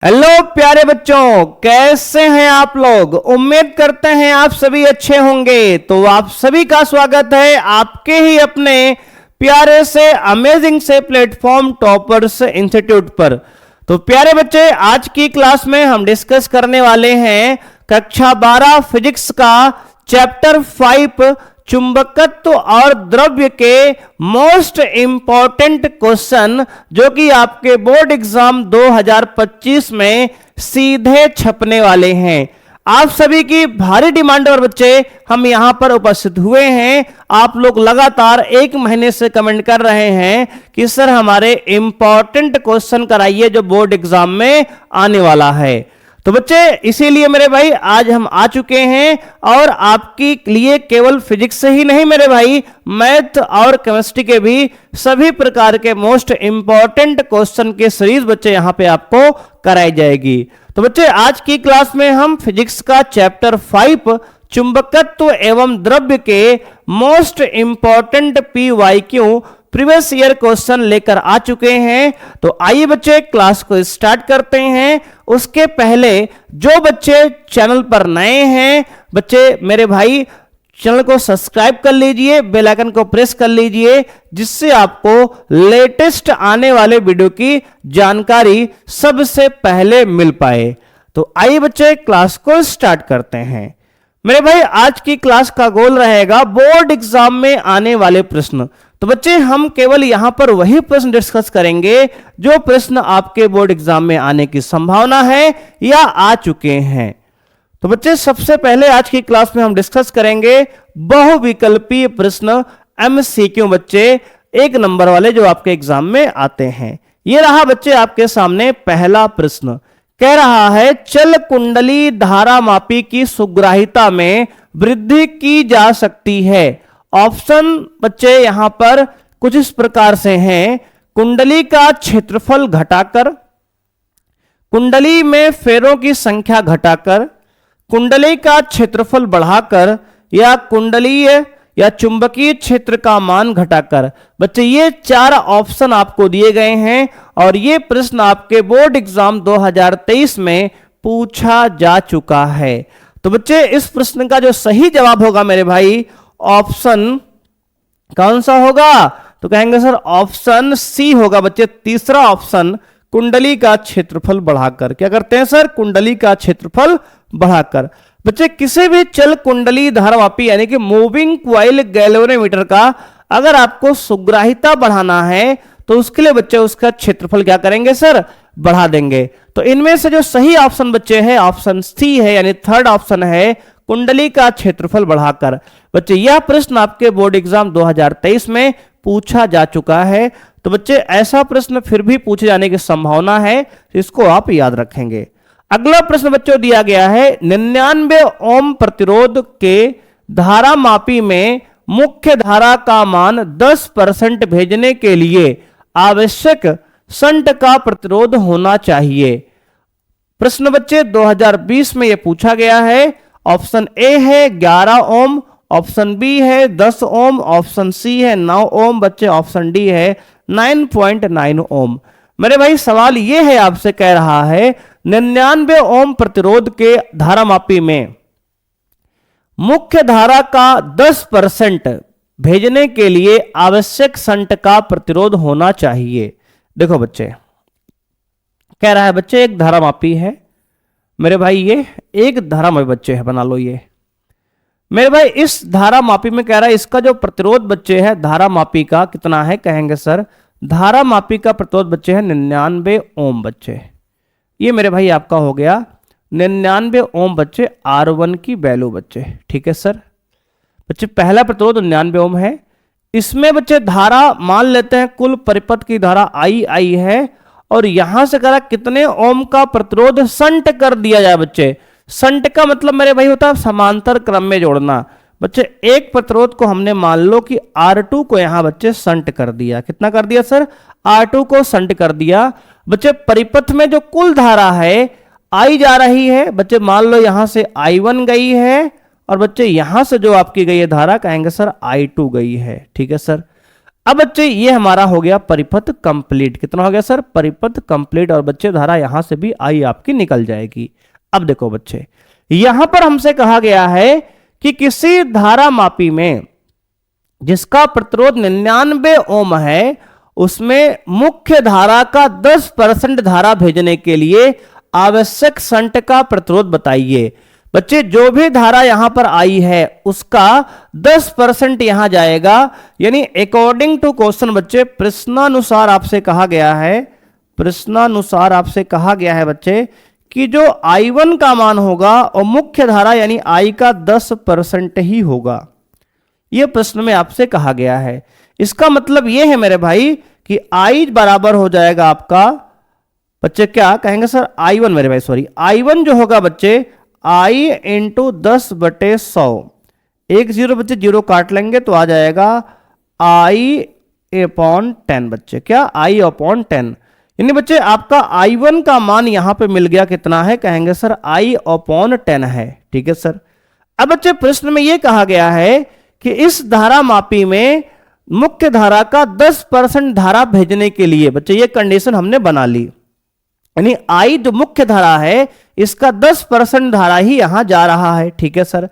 Hello प्यारे बच्चों, कैसे हैं आप लोग। उम्मीद करते हैं आप सभी अच्छे होंगे। तो आप सभी का स्वागत है आपके ही अपने प्यारे से अमेजिंग से प्लेटफॉर्म टॉपर्स इंस्टीट्यूट पर। तो प्यारे बच्चे, आज की क्लास में हम डिस्कस करने वाले हैं कक्षा 12 फिजिक्स का चैप्टर 5 चुंबकत्व और द्रव्य के मोस्ट इंपॉर्टेंट क्वेश्चन, जो कि आपके बोर्ड एग्जाम 2025 में सीधे छपने वाले हैं। आप सभी की भारी डिमांड और बच्चे हम यहां पर उपस्थित हुए हैं। आप लोग लगातार एक महीने से कमेंट कर रहे हैं कि सर हमारे इंपॉर्टेंट क्वेश्चन कराइए जो बोर्ड एग्जाम में आने वाला है। तो बच्चे, इसीलिए मेरे भाई आज हम आ चुके हैं और आपके लिए केवल फिजिक्स से ही नहीं मेरे भाई, मैथ और केमिस्ट्री के भी सभी प्रकार के मोस्ट इंपॉर्टेंट क्वेश्चन के सीरीज बच्चे यहां पे आपको कराई जाएगी। तो बच्चे, आज की क्लास में हम फिजिक्स का चैप्टर 5 चुंबकत्व एवं द्रव्य के most important PYQ previous year question लेकर आ चुके हैं। तो आइए बच्चे क्लास को स्टार्ट करते हैं। उसके पहले जो बच्चे चैनल पर नए हैं बच्चे मेरे भाई, चैनल को सब्सक्राइब कर लीजिए, बेल आइकन को प्रेस कर लीजिए, जिससे आपको लेटेस्ट आने वाले वीडियो की जानकारी सबसे पहले मिल पाए। तो आइए बच्चे क्लास को स्टार्ट करते हैं। मेरे भाई, आज की क्लास का गोल रहेगा बोर्ड एग्जाम में आने वाले प्रश्न। तो बच्चे, हम केवल यहां पर वही प्रश्न डिस्कस करेंगे जो प्रश्न आपके बोर्ड एग्जाम में आने की संभावना है या आ चुके हैं। तो बच्चे, सबसे पहले आज की क्लास में हम डिस्कस करेंगे बहुविकल्पीय प्रश्न MCQ बच्चे, 1 नंबर वाले जो आपके एग्जाम में आते हैं। ये रहा बच्चे आपके सामने पहला प्रश्न। कह रहा है चल कुंडली धारामापी की सुग्राहिता में वृद्धि की जा सकती है। ऑप्शन बच्चे यहां पर कुछ इस प्रकार से हैं। कुंडली का क्षेत्रफल घटाकर, कुंडली में फेरों की संख्या घटाकर, कुंडली का क्षेत्रफल बढ़ाकर, या कुंडलीय या चुंबकीय क्षेत्र का मान घटाकर। बच्चे, ये 4 ऑप्शन आपको दिए गए हैं और ये प्रश्न आपके बोर्ड एग्जाम 2023 में पूछा जा चुका है। तो बच्चे, इस प्रश्न का जो सही जवाब होगा मेरे भाई, ऑप्शन कौन सा होगा? तो कहेंगे सर ऑप्शन सी होगा बच्चे, तीसरा ऑप्शन, कुंडली का क्षेत्रफल बढ़ाकर। क्या करते हैं सर? कुंडली का क्षेत्रफल बढ़ाकर। बच्चे, किसी भी चल कुंडली धारामापी यानी कि मूविंग क्वाइल गैल्वेनोमीटर का अगर आपको सुग्राहिता बढ़ाना है तो उसके लिए बच्चे उसका क्षेत्रफल क्या करेंगे सर? बढ़ा देंगे। तो इनमें से जो सही ऑप्शन बच्चे है ऑप्शन सी है, यानी थर्ड ऑप्शन है, कुंडली का क्षेत्रफल बढ़ाकर। बच्चे, यह प्रश्न आपके बोर्ड एग्जाम 2023 में पूछा जा चुका है। तो बच्चे, ऐसा प्रश्न फिर भी पूछे जाने की संभावना है, इसको आप याद रखेंगे। अगला प्रश्न बच्चों दिया गया है 99 ओम प्रतिरोध के धारामापी में मुख्य धारा का मान 10% भेजने के लिए आवश्यक शंट का प्रतिरोध होना चाहिए। प्रश्न बच्चे 2020 में यह पूछा गया है। ऑप्शन ए है 11 ओम, ऑप्शन बी है 10 ओम, ऑप्शन सी है 9 ओम, बच्चे ऑप्शन डी है 9.9 ओम। मेरे भाई, सवाल यह है आपसे, कह रहा है 99 ओम प्रतिरोध के धारामापी में मुख्य धारा का 10% भेजने के लिए आवश्यक शंट का प्रतिरोध होना चाहिए। देखो बच्चे, कह रहा है बच्चे एक धारामापी है मेरे भाई, ये एक धारामापी बच्चे है, बना लो ये मेरे भाई। इस धारामापी में कह रहा है इसका जो प्रतिरोध बच्चे है धारामापी का कितना है? कहेंगे सर धारामापी का प्रतिरोध बच्चे है 99 ओम बच्चे। ये मेरे भाई आपका हो गया 99 ओम बच्चे, R1 की वैल्यू बच्चे। ठीक है सर बच्चे, पहला प्रतिरोध 99 ओम है। इसमें बच्चे धारा मान लेते हैं कुल परिपथ की धारा I है, और यहां से कह रहा कितने ओम का प्रतिरोध शंट कर दिया जाए बच्चे। शंट का मतलब मेरे भाई होता है समांतर क्रम में जोड़ना। बच्चे, एक प्रतिरोध को हमने मान लो कि R2 को यहां बच्चे शंट कर दिया। कितना कर दिया सर? R2 को शंट कर दिया। बच्चे, परिपथ में जो कुल धारा है I जा रही है बच्चे, मान लो यहां से I1 गई है, और बच्चे यहां से जो आपकी गई है धारा कहेंगे सर I2 गई है। ठीक है सर। अब बच्चे ये हमारा हो गया परिपथ कंप्लीट। कितना हो गया सर? परिपथ कंप्लीट। और बच्चे धारा यहां से भी आई आपकी निकल जाएगी। अब देखो बच्चे, यहां पर हमसे कहा गया है कि किसी धारा मापी में जिसका प्रतिरोध 99 ओम है, उसमें मुख्य धारा का 10% धारा भेजने के लिए आवश्यक शंट का प्रतिरोध बताइए। बच्चे जो भी धारा यहां पर आई है उसका 10% यहां जाएगा, यानी अकॉर्डिंग टू क्वेश्चन बच्चे प्रश्नानुसार आपसे कहा गया है, प्रश्नानुसार आपसे कहा गया है बच्चे कि जो I1 का मान होगा और मुख्य धारा यानी I का 10% ही होगा। यह प्रश्न में आपसे कहा गया है। इसका मतलब यह है मेरे भाई कि I बराबर हो जाएगा आपका बच्चे, क्या कहेंगे सर? I1 मेरे भाई सॉरी, I1 जो होगा बच्चे I इंटू 10/100। 1 0 बच्चे 0 काट लेंगे तो आ जाएगा I/10 बच्चे, क्या I/10। यानी बच्चे आपका I1 का मान यहां पे मिल गया, कितना है? कहेंगे सर I/10 है। ठीक है सर। अब बच्चे प्रश्न में यह कहा गया है कि इस धारा मापी में मुख्य धारा का 10% धारा भेजने के लिए बच्चे ये कंडीशन हमने बना ली, यानी I जो मुख्य धारा है इसका 10% धारा ही यहां जा रहा है। ठीक है सर।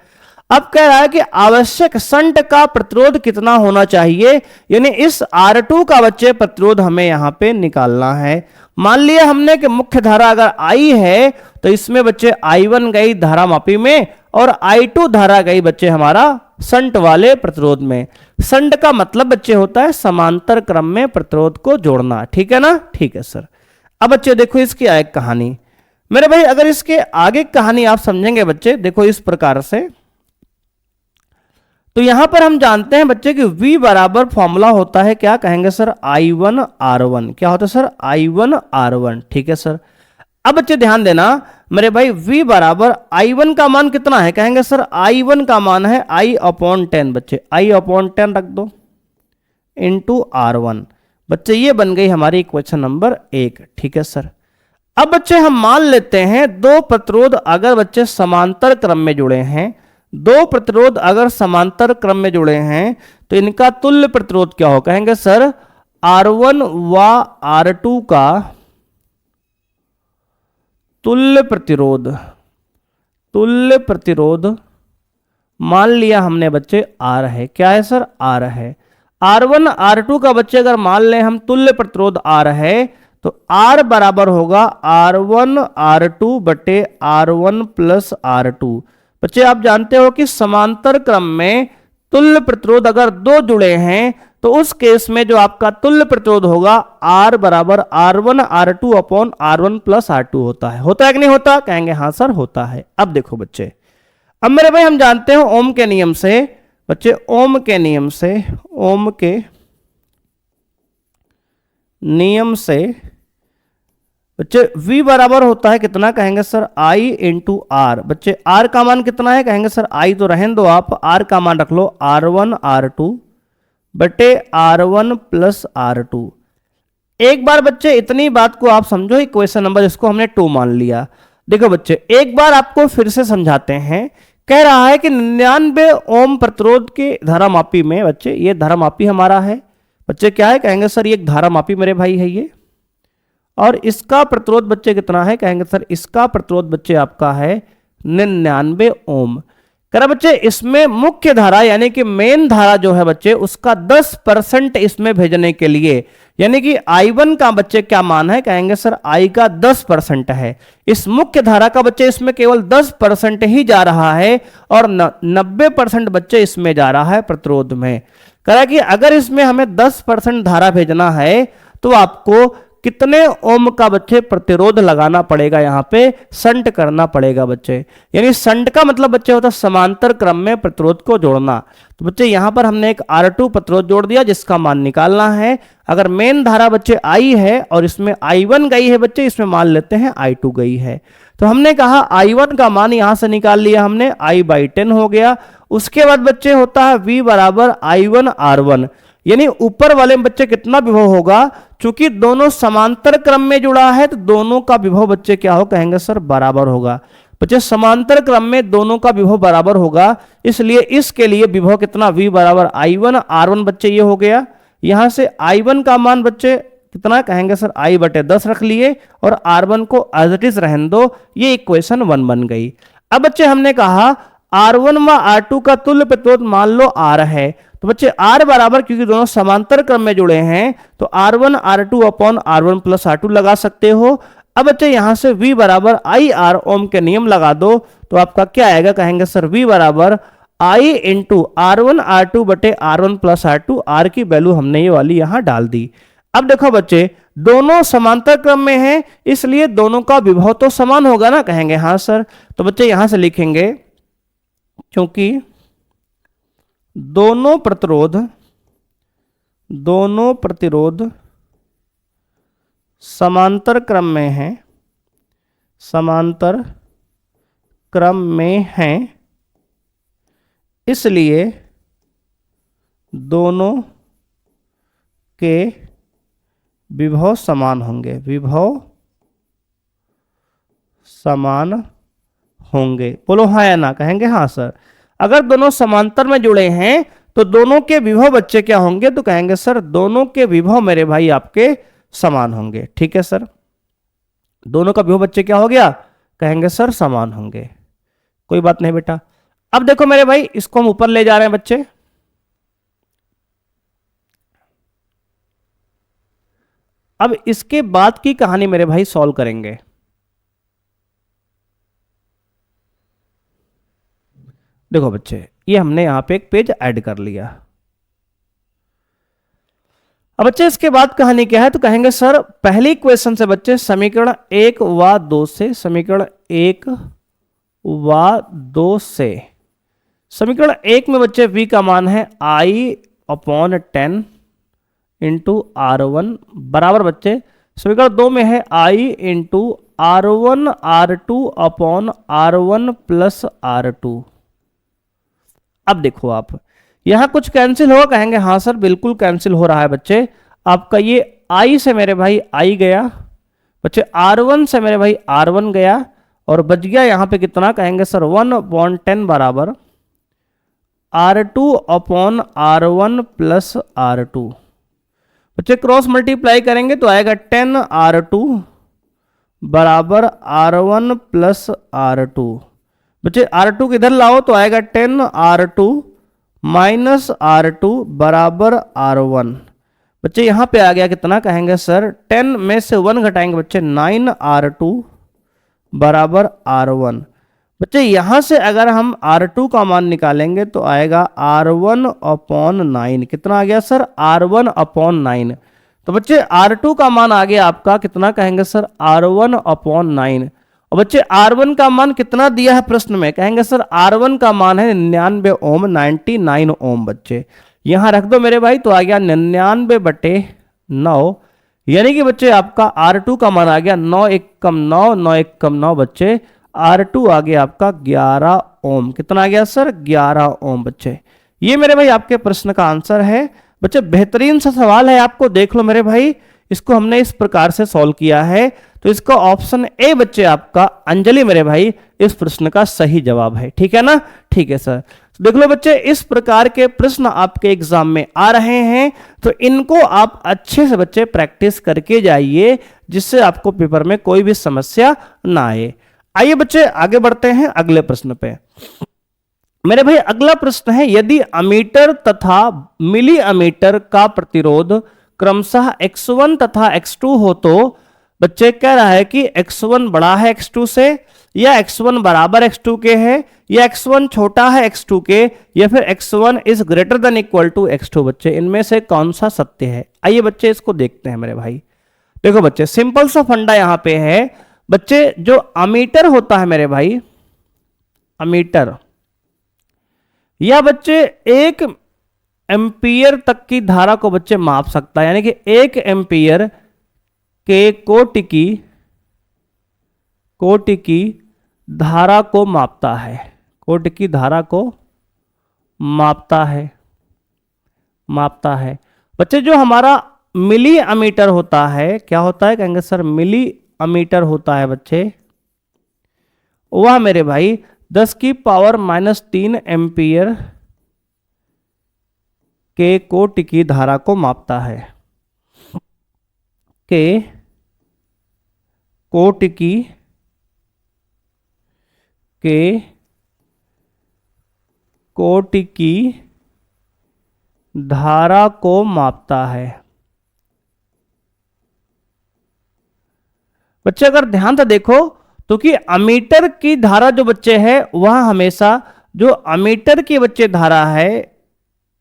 अब कह रहा है कि आवश्यक शंट का प्रतिरोध कितना होना चाहिए, यानी इस R2 का बच्चे प्रतिरोध हमें यहां पे निकालना है। मान लिया हमने कि मुख्य धारा अगर I है तो इसमें बच्चे I1 गई धारा मापी में और I2 धारा गई बच्चे हमारा शंट वाले प्रतिरोध में। शंट का मतलब बच्चे होता है समांतर क्रम में प्रतिरोध को जोड़ना। ठीक है ना? ठीक है सर। अब बच्चे देखो इसकी एक कहानी मेरे भाई, अगर इसके आगे कहानी आप समझेंगे बच्चे, देखो इस प्रकार से, तो यहां पर हम जानते हैं बच्चे कि V बराबर फॉर्मूला होता है, क्या कहेंगे सर? I1R1। क्या होता है सर? I1R1। ठीक है सर। अब बच्चे ध्यान देना मेरे भाई, V बराबर I1 का मान कितना है? कहेंगे सर I1 का मान है I/10 बच्चे, I/10 रख दो इंटू R1। बच्चे ये बन गई हमारी इक्वेशन नंबर 1। ठीक है सर। अब बच्चे हम मान लेते हैं दो प्रतिरोध अगर बच्चे समांतर क्रम में जुड़े हैं, दो प्रतिरोध अगर समांतर क्रम में जुड़े हैं तो इनका तुल्य प्रतिरोध क्या हो? कहेंगे सर R1 व R2 का तुल्य प्रतिरोध, तुल्य प्रतिरोध मान लिया हमने बच्चे R है। क्या है सर? R है। R1 R2 का बच्चे अगर मान लें हम तुल्य प्रतिरोध R है तो R बराबर होगा R1 R2 बटे R1 प्लस R2। बच्चे आप जानते हो कि समांतर क्रम में तुल्य प्रतिरोध अगर दो जुड़े हैं तो उस केस में जो आपका तुल्य प्रतिरोध होगा R बराबर R1 R2 upon R1 plus R2 होता है। होता है कि नहीं होता? कहेंगे हाँ सर होता है। अब देखो बच्चे, अब मेरे भाई हम जानते हैं ओम के नियम से बच्चे, ओम के नियम से, ओम के नियम से बच्चे V बराबर होता है कितना? कहेंगे सर I इंटू R। बच्चे R का मान कितना है? कहेंगे सर I तो रहने दो आप, R का मान रख लो R1 R2 बटे R1 प्लस R2। एक बार बच्चे इतनी बात को आप समझो, इक्वेशन नंबर इसको हमने 2 मान लिया। देखो बच्चे एक बार आपको फिर से समझाते हैं। कह रहा है कि 99 ओम प्रतिरोध के धारा मापी में बच्चे, ये धारा मापी हमारा है बच्चे, क्या है? कहेंगे सर ये एक धारा मापी मेरे भाई है ये, और इसका प्रतिरोध बच्चे कितना है? कहेंगे सर इसका प्रतिरोध बच्चे आपका है 99 ओम। कह रहा बच्चे इसमें मुख्य धारा यानी कि मेन धारा जो है बच्चे उसका 10% इसमें भेजने के लिए, यानी कि I1 का बच्चे क्या मान है? कहेंगे सर I का 10% है। इस मुख्य धारा का बच्चे इसमें केवल 10% ही जा रहा है और 90% बच्चे इसमें जा रहा है प्रतिरोध में। कह रहा कि अगर इसमें हमें 10% धारा भेजना है तो आपको कितने ओम का बच्चे प्रतिरोध लगाना पड़ेगा, यहां पे शंट करना पड़ेगा बच्चे। यानी शंट का मतलब बच्चे होता है समांतर क्रम में प्रतिरोध को जोड़ना। तो बच्चे यहां पर हमने एक R2 प्रतिरोध जोड़ दिया जिसका मान निकालना है। अगर मेन धारा बच्चे I है और इसमें I1 गई है बच्चे, इसमें मान लेते हैं I2 गई है, तो हमने कहा I1 का मान यहां से निकाल लिया हमने, I/10 हो गया। उसके बाद बच्चे होता है V बराबर I1 R1, यानी ऊपर वाले में बच्चे कितना विभव होगा? चूंकि दोनों समांतर क्रम में जुड़ा है तो दोनों का विभव बच्चे क्या हो? कहेंगे सर बराबर होगा। बच्चे समांतर क्रम में दोनों का विभव बराबर होगा, इसलिए इसके लिए विभव कितना? V बराबर I1 R1 बच्चे ये हो गया। यहां से I1 का मान बच्चे कितना कहेंगे सर, I/10 रख लिए और R1 को एज इट इज रहने दो। ये इक्वेशन 1 बन गई। अब बच्चे हमने कहा R1 व R2 का तुल्य प्रतिरोध मान लो R है, तो बच्चे R बराबर, क्योंकि दोनों समांतर क्रम में जुड़े हैं, तो R1 R2 upon R1 plus R2 लगा सकते हो। अब बच्चे यहां से V बराबर IR ओम के नियम लगा दो, तो आपका क्या आएगा, कहेंगे सर V बराबर I इंटू R1 R2 बटे R1 प्लस R2। R की वैल्यू हमने ये वाली यहां डाल दी। अब देखो बच्चे, दोनों समांतर क्रम में हैं, इसलिए दोनों का विभव तो समान होगा ना, कहेंगे हाँ सर। तो बच्चे यहां से लिखेंगे क्योंकि दोनों प्रतिरोध समांतर क्रम में हैं, समांतर क्रम में हैं, इसलिए दोनों के विभव समान होंगे, विभव समान होंगे। बोलो हाँ या ना, कहेंगे हाँ सर। अगर दोनों समांतर में जुड़े हैं तो दोनों के विभव बच्चे क्या होंगे, तो कहेंगे सर दोनों के विभव मेरे भाई आपके समान होंगे। ठीक है सर, दोनों का विभव बच्चे क्या हो गया, कहेंगे सर समान होंगे। कोई बात नहीं बेटा। अब देखो मेरे भाई, इसको हम ऊपर ले जा रहे हैं बच्चे। अब इसके बाद की कहानी मेरे भाई सॉल्व करेंगे। देखो बच्चे, ये हमने यहां पे एक पेज ऐड कर लिया। अब बच्चे इसके बाद कहानी क्या है, तो कहेंगे सर पहली इक्वेशन से बच्चे समीकरण 1 व 2 से, समीकरण 1 व 2 से, समीकरण 1 में बच्चे v का मान है I/10 इंटू R1 बराबर बच्चे समीकरण 2 में है I into R1 R2 upon R1 plus R2। अब देखो आप, यहां कुछ कैंसिल होगा, कहेंगे हाँ सर बिल्कुल कैंसिल हो रहा है बच्चे। आपका ये I से मेरे भाई I गया बच्चे, R1 से मेरे भाई R1 गया, और बच गया यहां पे कितना, कहेंगे सर 1/10 बराबर R2 upon R1 plus R2। बच्चे क्रॉस मल्टीप्लाई करेंगे तो आएगा 10R2 बराबर R1 प्लस R2। बच्चे R2 किधर लाओ तो आएगा 10R2 माइनस R2 बराबर R1। बच्चे यहां पे आ गया कितना, कहेंगे सर 10 में से 1 घटाएंगे बच्चे 9R2 बराबर R1। बच्चे यहां से अगर हम R2 का मान निकालेंगे तो आएगा R1 अपॉन 9। कितना आ गया सर, R1 अपॉन 9। तो बच्चे R2 का मान आ गया आपका कितना, कहेंगे सर R1 अपॉन 9। और बच्चे R1 का मान कितना दिया है प्रश्न में, कहेंगे सर R1 का मान है 99 ओम, 99 ओम। बच्चे यहां रख दो मेरे भाई, तो आ गया 99/9, यानी कि बच्चे आपका R2 का मान आ गया 9 1 कम 9, 9 1 कम 9। बच्चे R2 आ गया आपका 11 ओम। कितना आ गया सर, 11 ओम। बच्चे ये मेरे भाई आपके प्रश्न का आंसर है। बच्चे बेहतरीन सा सवाल है, आपको देख लो मेरे भाई, इसको हमने इस प्रकार से सॉल्व किया है। तो इसका ऑप्शन ए बच्चे आपका अंजलि मेरे भाई इस प्रश्न का सही जवाब है। ठीक है ना, ठीक है सर। तो देख लो बच्चे, इस प्रकार के प्रश्न आपके एग्जाम में आ रहे हैं, तो इनको आप अच्छे से बच्चे प्रैक्टिस करके जाइए, जिससे आपको पेपर में कोई भी समस्या ना आए। आइए बच्चे आगे बढ़ते हैं अगले प्रश्न पे। मेरे भाई अगला प्रश्न है, यदि अमीटर तथा मिली अमीटर का प्रतिरोध क्रमशः X1 तथा X2 हो, तो बच्चे कह रहा है कि X1 बड़ा है X2 से, या X1 बराबर X2 के है, या X1 छोटा है X2 के, या फिर X1 is greater than equal to X2। बच्चे इनमें से कौन सा सत्य है, आइए बच्चे इसको देखते हैं मेरे भाई। देखो बच्चे सिंपल सा फंडा यहां पे है बच्चे, जो अमीटर होता है मेरे भाई, अमीटर या बच्चे 1 एम्पियर तक की धारा को बच्चे माप सकता है, यानी कि 1 एम्पियर के कोटि की धारा को मापता है, कोटि की धारा को मापता है। बच्चे जो हमारा मिली अमीटर होता है, क्या होता है, कहेंगे सर मिली अमीटर होता है बच्चे, वह मेरे भाई 10 की पावर -3 एम्पियर के कोटि की धारा को मापता है। के कोटि की कोटि की धारा को मापता है। बच्चे अगर ध्यान से देखो तो कि अमीटर की धारा जो बच्चे है वह हमेशा जो अमीटर की बच्चे धारा है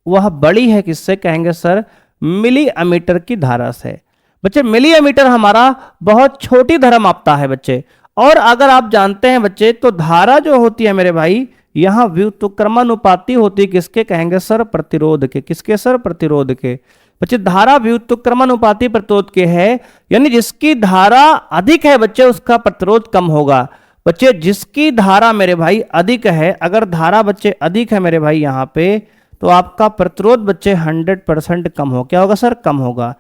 वह बड़ी है किससे, कहेंगे सर मिली अमीटर की धारा से। बच्चे मिली अमीटर हमारा बहुत छोटी धारा मापता है बच्चे। और अगर आप जानते हैं बच्चे तो धारा जो होती है मेरे भाई यहां व्युत्क्रमानुपाती होती है किसके, कहेंगे सर प्रतिरोध के। किसके सर, प्रतिरोध के। बच्चे धारा व्युत्क्रमानुपाती प्रतिरोध के है, यानी जिसकी धारा अधिक है बच्चे उसका प्रतिरोध कम होगा। बच्चे जिसकी धारा मेरे भाई अधिक है, अगर धारा बच्चे अधिक है मेरे भाई यहां पे, तो आपका प्रतिरोध बच्चे 100% कम हो, क्या होगा सर, कम होगा।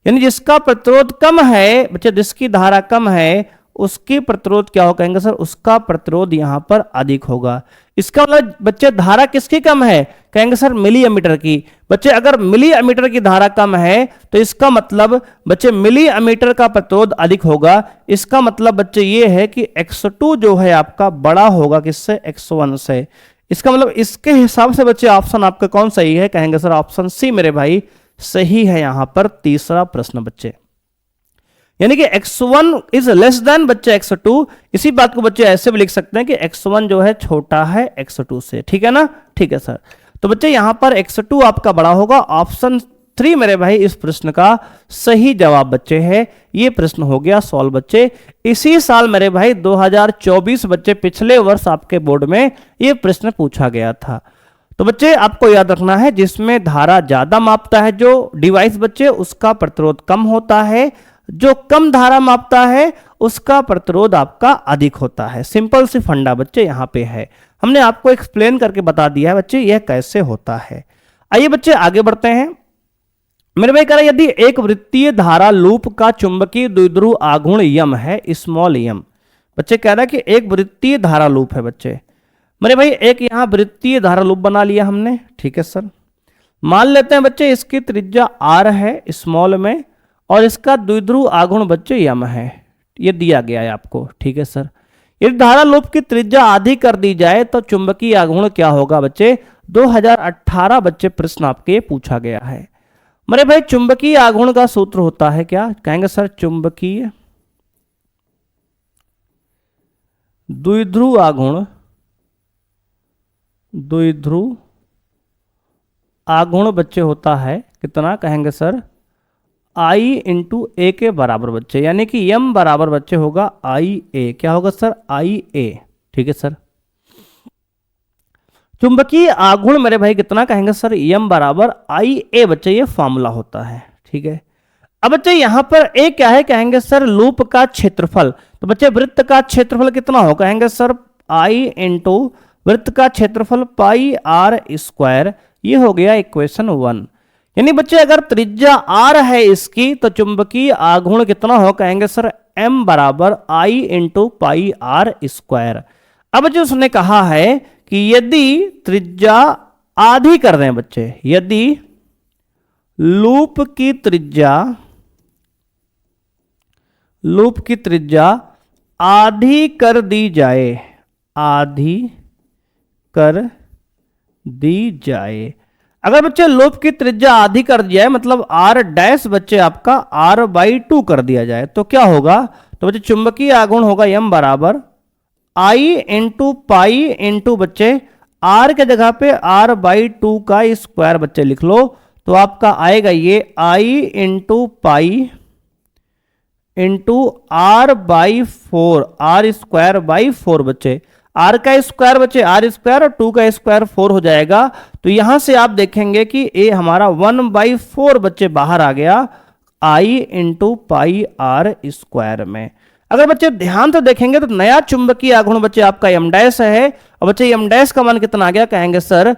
यानी जिसका प्रतिरोध कम है बच्चे, जिसकी धारा कम है उसकी प्रतिरोध क्या हो, कहेंगे सर उसका प्रतिरोध यहां पर अधिक होगा। इसका मतलब बच्चे धारा किसकी कम है, कहेंगे सर मिली एमीटर की। बच्चे अगर मिली एमीटर की धारा कम है तो इसका मतलब बच्चे मिली एमीटर का प्रतिरोध अधिक होगा। इसका मतलब बच्चे ये है कि X2 जो है आपका बड़ा होगा किससे, X1 से। इसका मतलब इसके हिसाब से बच्चे ऑप्शन आपका कौन सही है, कहेंगे सर ऑप्शन सी मेरे भाई सही है यहां पर तीसरा प्रश्न बच्चे। यानी कि X1 इज लेस देन बच्चे X2। इसी बात को बच्चे ऐसे भी लिख सकते हैं कि X1 जो है छोटा है X2 से, ठीक है ना, ठीक है सर। तो बच्चे यहां पर X2 आपका बड़ा होगा। ऑप्शन 3 मेरे भाई इस प्रश्न का सही जवाब बच्चे है। ये प्रश्न हो गया सॉल्व बच्चे। इसी साल मेरे भाई 2024 बच्चे पिछले वर्ष आपके बोर्ड में ये प्रश्न पूछा गया था। तो बच्चे आपको याद रखना है जिसमें धारा ज्यादा मापता है जो डिवाइस बच्चे उसका प्रतिरोध कम होता है, जो कम धारा मापता है उसका प्रतिरोध आपका अधिक होता है। सिंपल सी फंडा बच्चे यहां पे है, हमने आपको एक्सप्लेन करके बता दिया है बच्चे यह कैसे होता है। आइए बच्चे आगे बढ़ते हैं। मेरे भाई कह रहा है यदि एक वृत्तीय धारा लूप का चुंबकीय द्विध्रुव आघूर्ण यम है, स्मॉल यम। बच्चे कह रहा है कि एक वृत्तीय धारा लूप है बच्चे। मेरे भाई एक यहां वृत्तीय धारा लूप बना लिया हमने, ठीक है सर। मान लेते हैं बच्चे इसकी त्रिज्या r है स्मॉल में और इसका द्विध्रुव आघूर्ण बच्चे यम है, ये दिया गया है आपको, ठीक है सर। यदि धारा लूप की त्रिज्या आधी कर दी जाए तो चुंबकीय आघूर्ण क्या होगा बच्चे, 2018 बच्चे प्रश्न आपके पूछा गया है। मेरे भाई चुंबकीय आघूर्ण का सूत्र होता है क्या, कहेंगे सर चुंबकीय द्विध्रुव आघूर्ण, द्विध्रुव आघूर्ण बच्चे होता है कितना, कहेंगे सर I इंटू ए के बराबर बच्चे, यानी कि m बराबर बच्चे होगा IA। क्या होगा सर, IA, ठीक है सर। चुंबकीय आघूर्ण मेरे भाई कितना, कहेंगे सर m बराबर IA बच्चे, ये फॉर्मूला होता है, ठीक है। अब बच्चे यहां पर a क्या है, कहेंगे सर लूप का क्षेत्रफल। तो बच्चे वृत्त का क्षेत्रफल कितना हो, कहेंगे सर I इंटू वृत्त का क्षेत्रफल पाई r स्क्वायर। ये हो गया इक्वेशन 1। यानी बच्चे अगर त्रिज्या r है इसकी तो चुंबकीय आघूर्ण कितना हो, कहेंगे सर m बराबर I into pi r square. अब जो उसने कहा है कि यदि त्रिज्या आधी कर दें बच्चे, यदि लूप की त्रिज्या आधी कर दी जाए, आधी कर दी जाए। अगर बच्चे लूप की त्रिज्या आधी कर दिया है मतलब r डैश बच्चे आपका r/2 कर दिया जाए तो क्या होगा, तो बच्चे चुंबकीय आघूर्ण होगा m बराबर I इंटू पाई इंटू बच्चे r के जगह पे r/2 का स्क्वायर बच्चे लिख लो तो आपका आएगा ये I into pi into r/4, r square by 4 बच्चे। r का स्क्वायर बच्चे r स्क्वायर और 2 का स्क्वायर 4 हो जाएगा। तो यहां से आप देखेंगे कि a हमारा 1/4 बच्चे बाहर आ गया I into pi r square में। अगर बच्चे ध्यान से देखेंगे तो नया चुंबकीय आघूर्ण बच्चे आपका m डैश है और बच्चे m डैश का मान कितना आ गया, कहेंगे sir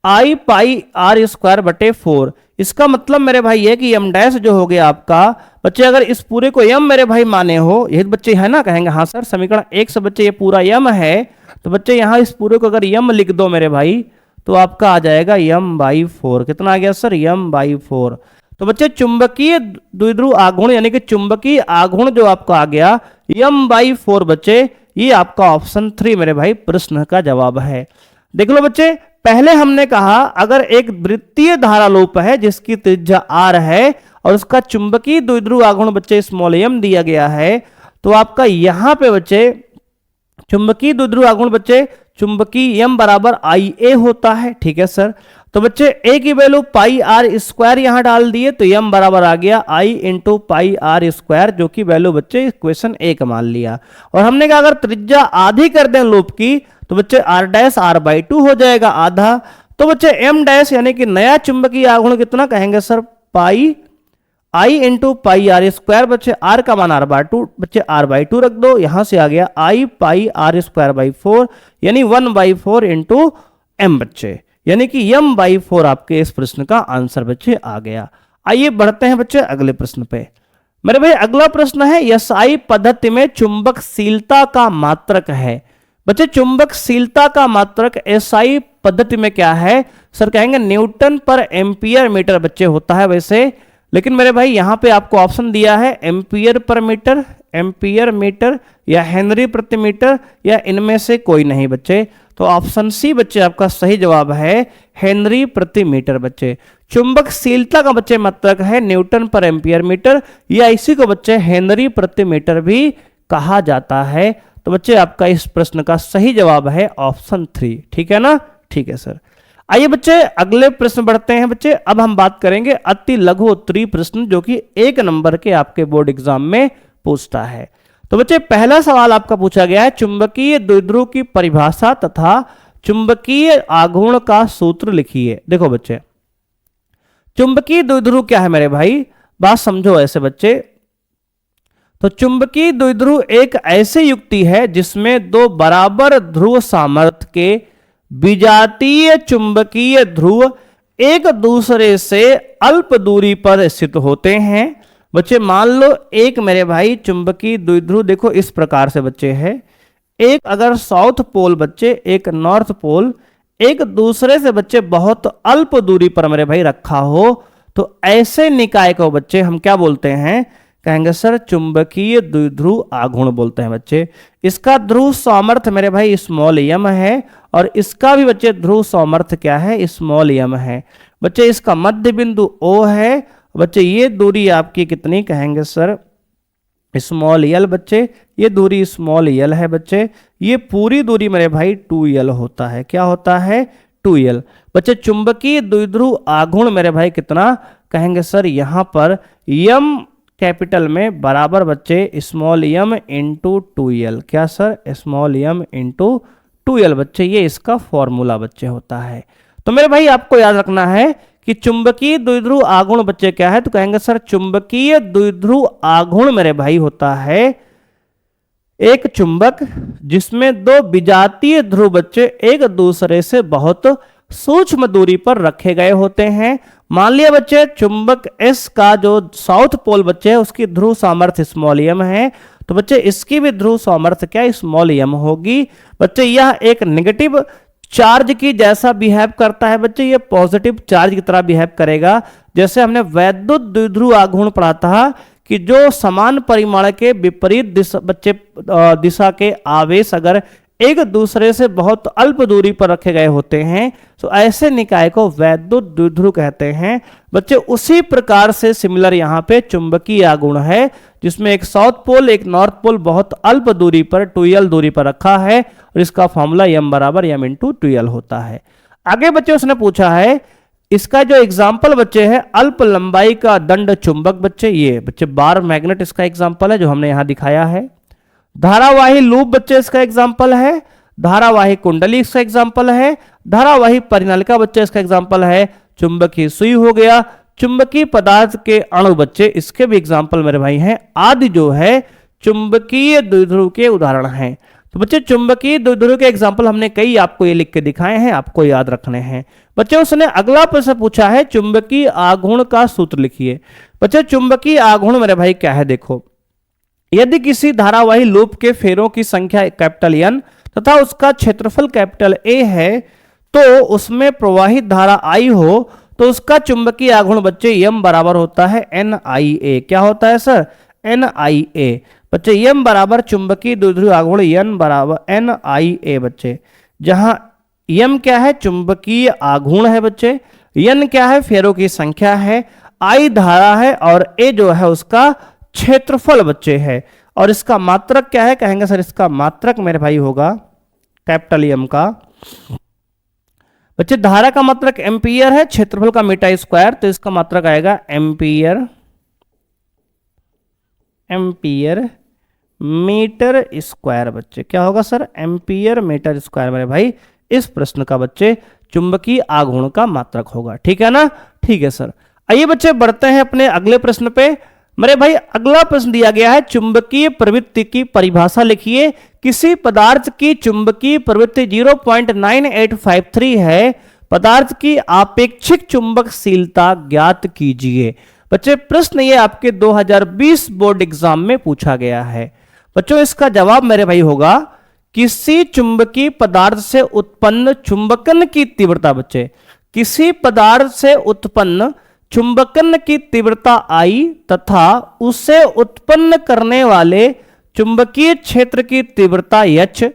I pi r square बटे 4। इसका मतलब मेरे भाई ये कि m डैश जो हो गया आपका बच्चे, अगर इस पूरे को m मेरे भाई माने हो, यही बच्चे है ना, कहेंगे हाँ सर समीकरण 1 से बच्चे ये पूरा m है तो बच्चे यहां इस पूरे को अगर m लिख दो मेरे भाई तो आपका आ जाएगा m/4। कितना आ गया सर? m/4। तो बच्चे चुंबकीय द्विध्रुव आघूर्ण यानी कि चुंबकीय आघूर्ण जो आपका आ गया m/4 बच्चे, ये आपका ऑप्शन 3 मेरे भाई प्रश्न का जवाब है। देख लो बच्चे, पहले हमने कहा अगर एक वृत्तीय धारालोप है जिसकी त्रिज्या r है और उसका चुंबकीय द्विध्रुव आघूर्ण बच्चे स्मॉल m दिया गया है, तो आपका यहां पे बच्चे चुंबकीय द्विध्रुव आघूर्ण बच्चे चुंबकीय m बराबर IA होता है। ठीक है सर, तो बच्चे a की वैल्यू पाई r स्क्वायर यहां डाल दिए तो m बराबर आ गया I into pi r square, जो कि वैल्यू बच्चे इक्वेशन 1 मान लिया। और हमने कहा अगर त्रिज्या आधी कर दें लूप की तो बच्चे r डैश r/2 हो जाएगा आधा। तो बच्चे m डैश यानी कि नया चुंबकीय आघूर्ण कितना कहेंगे sir? Pi I into pi r square, बच्चे r का मान r/2, बच्चे r/2 रख दो, यहां से आ गया I pi r square by 4 यानी 1/4 इंटू m बच्चे, यानी कि m/4 आपके इस प्रश्न का आंसर बच्चे आ गया। आइए बढ़ते हैं बच्चे अगले प्रश्न पे। मेरे भाई अगला प्रश्न है SI पद्धति में चुंबकशीलता का मात्रक है। बच्चे चुंबकशीलता का मात्रक SI पद्धति में क्या है? सर कहेंगे न्यूटन पर एम्पियर मीटर बच्चे होता है वैसे, लेकिन मेरे भाई यहां पे आपको ऑप्शन दिया है ampere per metre, ampere metre या हेनरी प्रति मीटर, या इनमें से कोई नहीं बच्चे। तो ऑप्शन सी बच्चे आपका सही जवाब है हेनरी प्रति मीटर बच्चे। चुंबकशीलता का बच्चे मात्रक है न्यूटन पर एम्पियर मीटर, या इसी को बच्चे हेनरी प्रति मीटर भी कहा जाता है। तो बच्चे आपका इस प्रश्न का सही जवाब है ऑप्शन 3। ठीक है ना? ठीक है सर। आइए बच्चे अगले प्रश्न बढ़ते हैं बच्चे। अब हम बात करेंगे अति लघु उत्तरीय प्रश्न जो कि 1 नंबर के आपके बोर्ड एग्जाम में पूछता है। तो बच्चे पहला सवाल आपका पूछा गया है चुंबकीय द्विध्रुव की परिभाषा तथा चुंबकीय आघूर्ण का सूत्र लिखिए। देखो बच्चे, चुंबकीय द्विध्रुव क्या है मेरे भाई? बात समझो ऐसे बच्चे। तो चुंबकीय द्विध्रुव एक ऐसी युक्ति है जिसमें दो बराबर ध्रुव सामर्थ्य के विजातीय चुंबकीय ध्रुव एक दूसरे से अल्प दूरी पर स्थित होते हैं। बच्चे मान लो एक मेरे भाई चुंबकीय द्विध्रुव देखो इस प्रकार से बच्चे है, एक अगर साउथ पोल बच्चे एक नॉर्थ पोल एक दूसरे से बच्चे बहुत अल्प दूरी पर मेरे भाई रखा हो, तो ऐसे निकाय को बच्चे हम क्या बोलते हैं? कहेंगे सर चुंबकीय द्विध्रुव आघूर्ण बोलते हैं बच्चे। इसका ध्रुव सामर्थ्य मेरे भाई स्मॉल m है और इसका भी बच्चे ध्रुव सामर्थ्य क्या है? स्मॉल m है बच्चे। इसका मध्य बिंदु O है बच्चे। ये दूरी आपकी कितनी कहेंगे सर? स्मॉल l बच्चे। ये दूरी स्मॉल l है बच्चे। ये पूरी दूरी मेरे भाई 2l होता है। क्या होता है? 2l बच्चे। चुंबकीय द्विध्रुव आघूर्ण मेरे भाई कितना कहेंगे सर? यहां पर m कैपिटल में बराबर बच्चे स्मॉल m इंटू 2l। क्या sir? Small m into 2l बच्चे। ये इसका फॉर्मूला बच्चे होता है। तो मेरे भाई आपको याद रखना है कि चुंबकीय द्विध्रुव आघूर्ण बच्चे क्या है? तो कहेंगे सर चुंबकीय द्विध्रुव आघूर्ण मेरे भाई होता है एक चुंबक जिसमें दो विजातीय ध्रुव बच्चे एक दूसरे से बहुत सूक्ष्म दूरी पर रखे गए होते हैं। मान लिया बच्चे चुंबक S का जो साउथ पोल बच्चे है उसकी ध्रुव सामर्थ्य स्मॉल m है, तो बच्चे इसकी भी ध्रुव सामर्थ्य क्या स्मॉल m होगी बच्चे। यह एक नेगेटिव चार्ज की जैसा बिहेव करता है बच्चे, ये पॉजिटिव चार्ज की तरह बिहेव करेगा। जैसे हमने वैद्युत द्विध्रुव आघूर्ण पढ़ा था कि जो समान परिमाण के विपरीत दिशा बच्चे दिशा के आवेश अगर एक दूसरे से बहुत अल्प दूरी पर रखे गए होते हैं तो ऐसे निकाय को वैद्युत द्विध्रुव कहते हैं बच्चे। उसी प्रकार से सिमिलर यहाँ पे चुंबकीय आघूर्ण है जिसमें एक साउथ पोल एक नॉर्थ पोल बहुत अल्प दूरी पर 2l दूरी पर रखा है और इसका फॉर्मूला m बराबर m इंटू 2l होता है। आगे बच्चे उसने पूछा है इसका जो एग्जाम्पल बच्चे है अल्प लंबाई का दंड चुंबक बच्चे। ये बच्चे बार मैग्नेट इसका एग्जाम्पल है जो हमने यहां दिखाया है। धारावाही लूप बच्चे इसका एग्जाम्पल है। धारावाही कुंडली इसका एग्जाम्पल है। धारावाही परिनलिका बच्चे इसका एग्जाम्पल है। चुंबकीय सुई हो गया। चुंबकीय पदार्थ के अणु बच्चे इसके भी एग्जाम्पल मेरे भाई हैं। आदि जो है चुंबकीय द्विध्रुव के उदाहरण हैं। तो बच्चे चुंबकीय द्विध्रुव के एग्जाम्पल हमने कई आपको ये लिख के दिखाए हैं, आपको याद रखने हैं बच्चे। उसने अगला प्रश्न पूछा है चुंबकीय आघूर्ण का सूत्र लिखिए। बच्चे चुंबकीय आघूर्ण मेरे भाई क्या है? देखो, यदि किसी धारावाही लूप के फेरों की संख्या कैपिटल N तथा उसका क्षेत्रफल कैपिटल A है तो उसमें प्रवाहित धारा I हो तो उसका चुंबकीय आघूर्ण बच्चे m बराबर होता है NIA। क्या होता है सर? NIA। बच्चे m बराबर चुंबकीय द्विध्रुवीय आघूर्ण n बराबर NIA बच्चे, जहां m क्या है? चुंबकीय आघूर्ण है बच्चे, n क्या है? फेरों की संख्या है, I धारा है और a जो है उसका क्षेत्रफल बच्चे है। और इसका मात्रक क्या है? कहेंगे सर इसका मात्रक मेरे भाई होगा कैपिटल M का। बच्चे धारा का मात्रक एम्पियर है, क्षेत्रफल का मीटर स्क्वायर, तो इसका मात्रक आएगा एम्पियर मीटर स्क्वायर बच्चे। क्या होगा सर? एम्पियर मीटर स्क्वायर मेरे भाई इस प्रश्न का बच्चे चुंबकीय आघूर्ण का मात्रक होगा। ठीक है ना? ठीक है सर। आइए बच्चे बढ़ते हैं अपने अगले प्रश्न पे। मेरे भाई अगला प्रश्न दिया गया है, चुंबकीय प्रवृत्ति की परिभाषा लिखिए। किसी पदार्थ की चुंबकीय प्रवृत्ति 0.9853 है, पदार्थ की आपेक्षिक चुंबकशीलता ज्ञात कीजिए। बच्चे प्रश्न ये आपके 2020 बोर्ड एग्जाम में पूछा गया है। बच्चों इसका जवाब मेरे भाई होगा, किसी चुंबकीय पदार्थ से उत्पन्न चुंबकन की तीव्रता बच्चे, किसी पदार्थ से उत्पन्न चुंबकन की तीव्रता I तथा उसे उत्पन्न करने वाले चुंबकीय क्षेत्र की तीव्रता H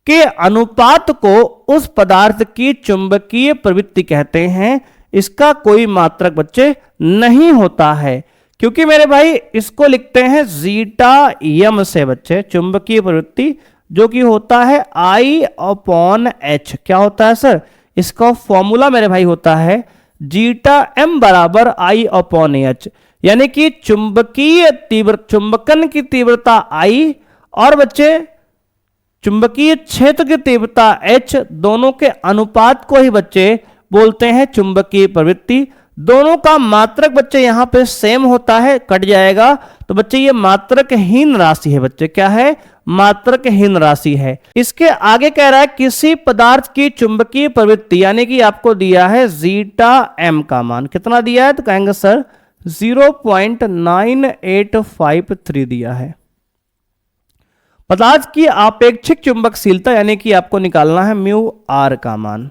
के अनुपात को उस पदार्थ की चुंबकीय प्रवृत्ति कहते हैं। इसका कोई मात्रक बच्चे नहीं होता है, क्योंकि मेरे भाई इसको लिखते हैं जीटा m से बच्चे, चुंबकीय प्रवृत्ति जो कि होता है I/H। क्या होता है सर? इसका फॉर्मूला मेरे भाई होता है जीटा m बराबर I/H, यानी कि चुंबकन की तीव्रता I और बच्चे चुंबकीय क्षेत्र की तीव्रता H, दोनों के अनुपात को ही बच्चे बोलते हैं चुंबकीय प्रवृत्ति। दोनों का मात्रक बच्चे यहां पे सेम होता है, कट जाएगा, तो बच्चे ये मात्रकहीन राशि है बच्चे। क्या है? मात्रकहीन राशि है। इसके आगे कह रहा है किसी पदार्थ की चुंबकीय प्रवृत्ति, यानी कि आपको दिया है जीटा m का मान कितना दिया है, तो कहेंगे सर 0.9853 दिया है। पदार्थ की आपेक्षिक चुंबकशीलता यानी कि आपको निकालना है म्यू आर का मान,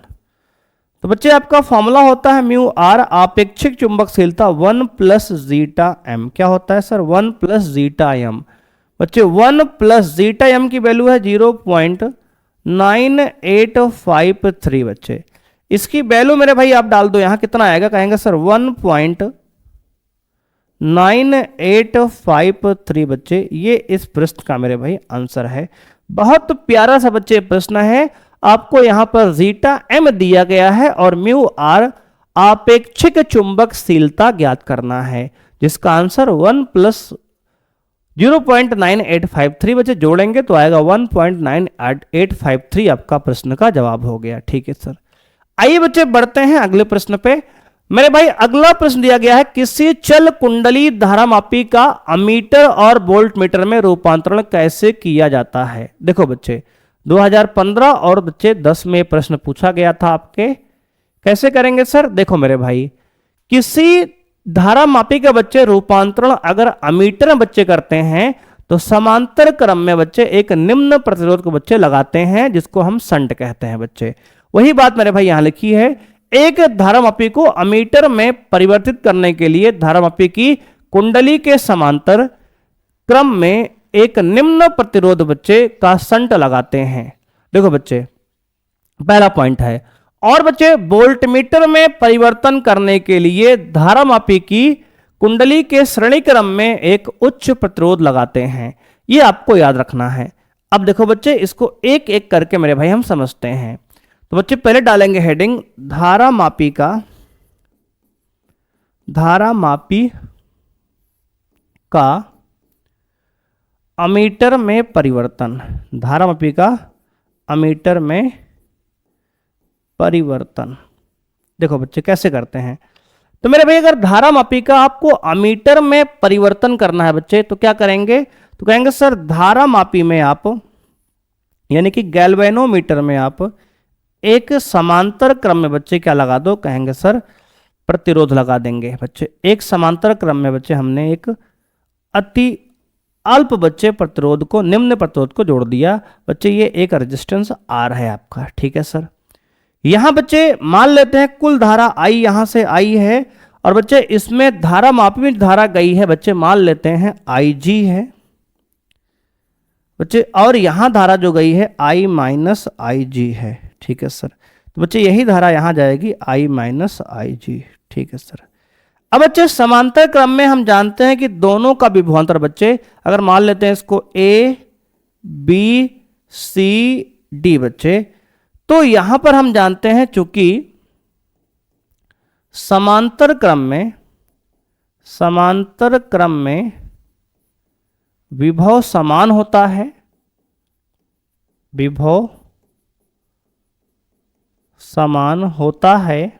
तो बच्चे आपका फॉर्मूला होता है म्यू आर, आपेक्षिक चुंबकशीलता 1 प्लस जीटा m। क्या होता है सर? 1 plus zeta m। बच्चे 1 प्लस जीटा m की वैल्यू है 0.9853 बच्चे। इसकी वैल्यू मेरे भाई आप डाल दो, यहां कितना आएगा, कहेंगे सर 1.9853 बच्चे। ये इस प्रश्न का मेरे भाई आंसर है। बहुत प्यारा सा बच्चे प्रश्न है। आपको यहां पर जीटा m दिया गया है और म्यू आर आपेक्षिक चुंबकशीलता ज्ञात करना है, जिसका आंसर 1 प्लस 0.9853 बच्चे जोड़ेंगे तो आएगा 1.9853। आपका प्रश्न का जवाब हो गया। ठीक है सर। आइए बच्चे बढ़ते हैं अगले प्रश्न पे। मेरे भाई अगला प्रश्न दिया गया है, किसी चल कुंडली धारामापी का अमीटर और वोल्टमीटर में रूपांतरण कैसे किया जाता है। देखो बच्चे 2015 और बच्चे 10 में प्रश्न पूछा गया था आपके। कैसे करेंगे सर? देखो मेरे भाई, किसी धारामापी का बच्चे रूपांतरण अगर अमीटर में बच्चे करते हैं तो समांतर क्रम में बच्चे एक निम्न प्रतिरोध को बच्चे लगाते हैं, जिसको हम संट कहते हैं बच्चे। वही बात मेरे भाई यहां लिखी है। एक धारामापी को अमीटर में परिवर्तित करने के लिए धारामापी की कुंडली के समांतर क्रम में एक निम्न प्रतिरोध बच्चे का संट लगाते हैं। देखो बच्चे पहला पॉइंट है। और बच्चे वोल्टमीटर में परिवर्तन करने के लिए धारामापी की कुंडली के श्रेणी क्रम में एक उच्च प्रतिरोध लगाते हैं। ये आपको याद रखना है। अब देखो बच्चे इसको एक एक करके मेरे भाई हम समझते हैं। तो बच्चे पहले डालेंगे हेडिंग धारामापी का अमीटर में परिवर्तन। धारामापी का अमीटर में परिवर्तन। देखो बच्चे कैसे करते हैं। तो मेरे भाई अगर धारामापी का आपको अमीटर में परिवर्तन करना है बच्चे तो क्या करेंगे, तो कहेंगे सर धारामापी में आप यानी कि गैल्वेनोमीटर में आप एक समांतर क्रम में बच्चे क्या लगा दो, कहेंगे सर प्रतिरोध लगा देंगे बच्चे। एक समांतर क्रम में बच्चे हमने एक अति अल्प बच्चे प्रतिरोध को निम्न प्रतिरोध को जोड़ दिया बच्चे। ये एक रेजिस्टेंस आर है आपका। ठीक है सर। यहां बच्चे मान लेते हैं कुल धारा आई यहां से आई है, और बच्चे इसमें धारा मापी में धारा गई है बच्चे मान लेते हैं आई जी है बच्चे, और यहां धारा जो गई है आई माइनस आई जी है। ठीक है सर, तो बच्चे यही धारा यहां जाएगी आई माइनस आई जी। ठीक है सर। अब बच्चे समांतर क्रम में हम जानते हैं कि दोनों का विभवांतर बच्चे, अगर मान लेते हैं इसको ए बी सी डी बच्चे, तो यहां पर हम जानते हैं चूंकि समांतर क्रम में विभव समान होता है, विभव समान होता है,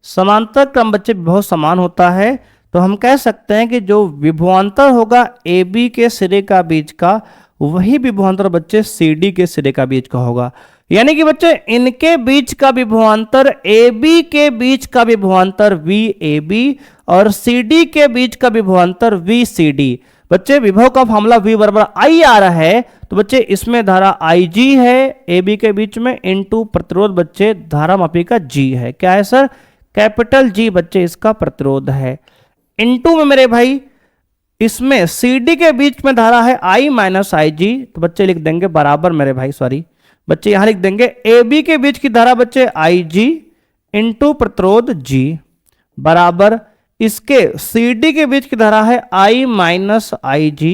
समांतर क्रम बच्चे विभव समान होता है, तो हम कह सकते हैं कि जो विभवांतर होगा ए बी के सिरे का बीच का, वही विभवांतर बच्चे सी डी के सिरे का बीच का होगा। यानी कि बच्चे इनके बीच का विभवांतर ए बी के बीच का विभवांतर वी ए बी और सी डी के बीच का विभवांतर वी सी डी। बच्चे विभव का फॉर्मूला V बराबर आई आ रहा है, तो बच्चे इसमें धारा आई जी है ए बी के बीच में, इनटू प्रतिरोध बच्चे धारा मापी का G है। क्या है सर? कैपिटल G बच्चे इसका प्रतिरोध है, इनटू में मेरे भाई इसमें सी डी के बीच में धारा है आई माइनस आई जी, तो बच्चे लिख देंगे बराबर मेरे भाई, सॉरी बच्चे यहां लिख देंगे ए बी के बीच की धारा बच्चे आई जी इंटू प्रतिरोध जी बराबर इसके सी डी के बीच की धारा है आई माइनस आई जी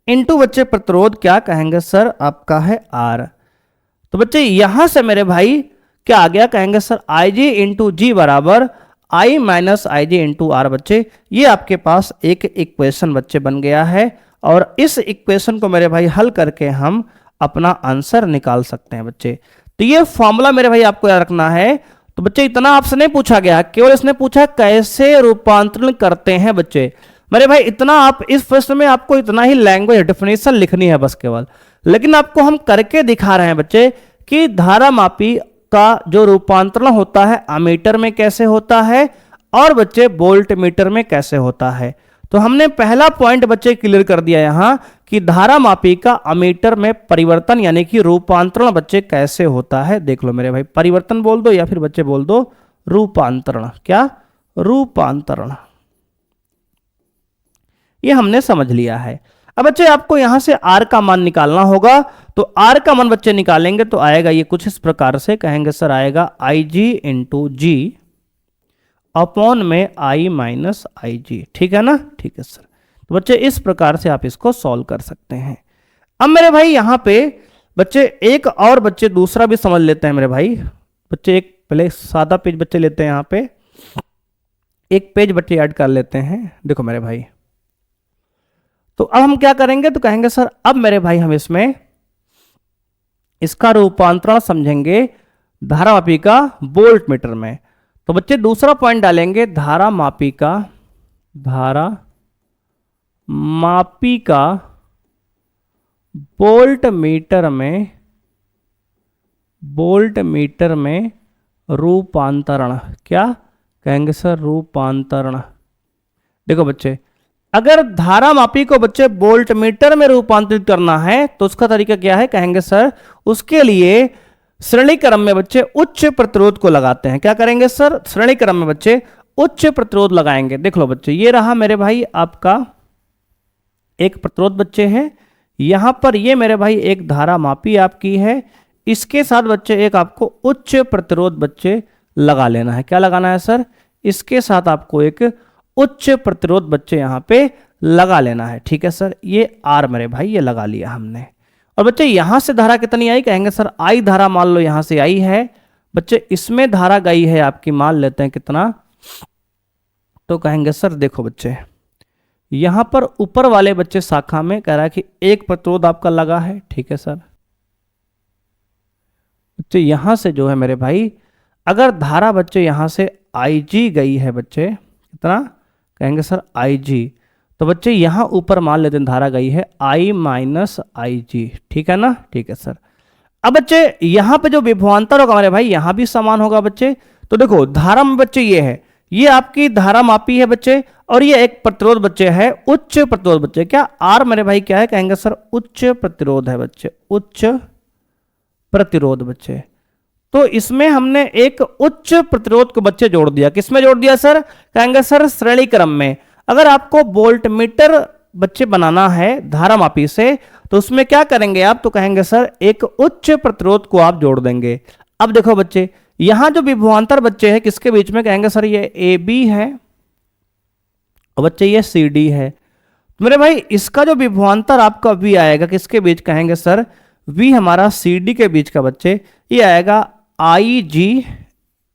इंटू बच्चे प्रतिरोध क्या कहेंगे सर आपका है आर। तो बच्चे यहां से मेरे भाई क्या आ गया, कहेंगे सर आई जी इंटू जी बराबर I minus I G into R. बच्चे ये आपके पास एक इक्वेशन बच्चे बन गया है, और इस इक्वेशन को मेरे भाई हल करके हम अपना आंसर निकाल सकते हैं बच्चे। तो ये फॉर्मूला मेरे भाई आपको याद रखना है। तो बच्चे इतना आपसे नहीं पूछा गया, केवल इसने पूछा कैसे रूपांतरण करते हैं बच्चे। मेरे भाई इतना आप इस प्रश्न में आपको इतना ही लैंग्वेज डेफिनेशन लिखनी है बस केवल, लेकिन आपको हम करके दिखा रहे हैं बच्चे कि धारा मापी का जो रूपांतरण होता है अमीटर में कैसे होता है और बच्चे वोल्ट मीटर में कैसे होता है। तो हमने पहला पॉइंट बच्चे क्लियर कर दिया यहां कि धारा मापी का अमीटर में परिवर्तन यानी कि रूपांतरण बच्चे कैसे होता है। देख लो मेरे भाई, परिवर्तन बोल दो या फिर बच्चे बोल दो रूपांतरण। क्या? रूपांतरण। ये हमने समझ लिया है। अब बच्चे आपको यहां से R का मान निकालना होगा, तो R का मान बच्चे निकालेंगे तो आएगा ये कुछ इस प्रकार से, कहेंगे सर आएगा आई जी इंटू जी अपॉन में आई माइनस आई जी। ठीक है ना? ठीक है सर। तो बच्चे इस प्रकार से आप इसको सॉल्व कर सकते हैं। अब मेरे भाई यहां पे बच्चे एक और बच्चे दूसरा भी समझ लेते हैं मेरे भाई। बच्चे एक पहले सादा पेज बच्चे लेते हैं, यहां पे एक पेज बच्चे ऐड कर लेते हैं। देखो मेरे भाई, तो अब हम क्या करेंगे, तो कहेंगे सर अब मेरे भाई हम इसमें इसका रूपांतरण समझेंगे धारा मापी का वोल्ट मीटर में। तो बच्चे दूसरा पॉइंट डालेंगे धारा मापी का वोल्ट मीटर में रूपांतरण। क्या कहेंगे सर? रूपांतरण। देखो बच्चे, अगर धारा मापी को बच्चे वोल्ट मीटर में रूपांतरित करना है तो उसका तरीका क्या है, कहेंगे सर उसके लिए श्रेणी क्रम में बच्चे उच्च प्रतिरोध को लगाते हैं। क्या करेंगे सर? श्रेणी क्रम में बच्चे उच्च प्रतिरोध लगाएंगे। देख लो बच्चे, ये रहा मेरे भाई आपका एक प्रतिरोध बच्चे है, यहां पर ये मेरे भाई एक धारा मापी आपकी है, इसके साथ बच्चे एक आपको उच्च प्रतिरोध बच्चे लगा लेना है। क्या लगाना है सर? इसके साथ आपको एक उच्च प्रतिरोध बच्चे यहां पे लगा लेना है। ठीक है सर, ये आर मेरे भाई ये लगा लिया हमने। और बच्चे यहां से धारा कितनी आई, कहेंगे सर आई धारा मान लो यहां से आई है बच्चे, इसमें धारा गई है आपकी, मान लेते हैं कितना, तो कहेंगे सर देखो बच्चे यहां पर ऊपर वाले बच्चे शाखा में कह रहा है कि एक प्रतिरोध आपका लगा है। ठीक है सर, बच्चे यहां से जो है मेरे भाई अगर धारा बच्चे यहां से आई जी गई है बच्चे, कितना कहेंगे सर आई जी, तो बच्चे यहां ऊपर मान लेते हैं धारा गई है आई माइनस आई जी। ठीक है ना? ठीक है सर। अब बच्चे यहां पे जो विभवांतर होगा हमारे भाई यहां भी समान होगा बच्चे। तो देखो धारा में बच्चे ये है, ये आपकी धारा मापी है बच्चे, और ये एक प्रतिरोध बच्चे है उच्च प्रतिरोध बच्चे। क्या आर मेरे भाई क्या है, कहेंगे सर उच्च प्रतिरोध है बच्चे, उच्च प्रतिरोध बच्चे। तो इसमें हमने एक उच्च प्रतिरोध को बच्चे जोड़ दिया। किसमें जोड़ दिया सर? कहेंगे सर श्रेणी क्रम में। अगर आपको वोल्टमीटर बच्चे बनाना है धारामापी से, तो उसमें क्या करेंगे आप? तो कहेंगे सर एक उच्च प्रतिरोध को आप जोड़ देंगे। अब देखो बच्चे, यहां जो विभवांतर बच्चे हैं किसके बीच में? कहेंगे सर ये ए बी है और बच्चे ये सी डी है। मेरे भाई इसका जो विभवांतर आपका वी आएगा किसके बीच? कहेंगे सर वी हमारा सी डी के बीच का बच्चे, ये आएगा आई जी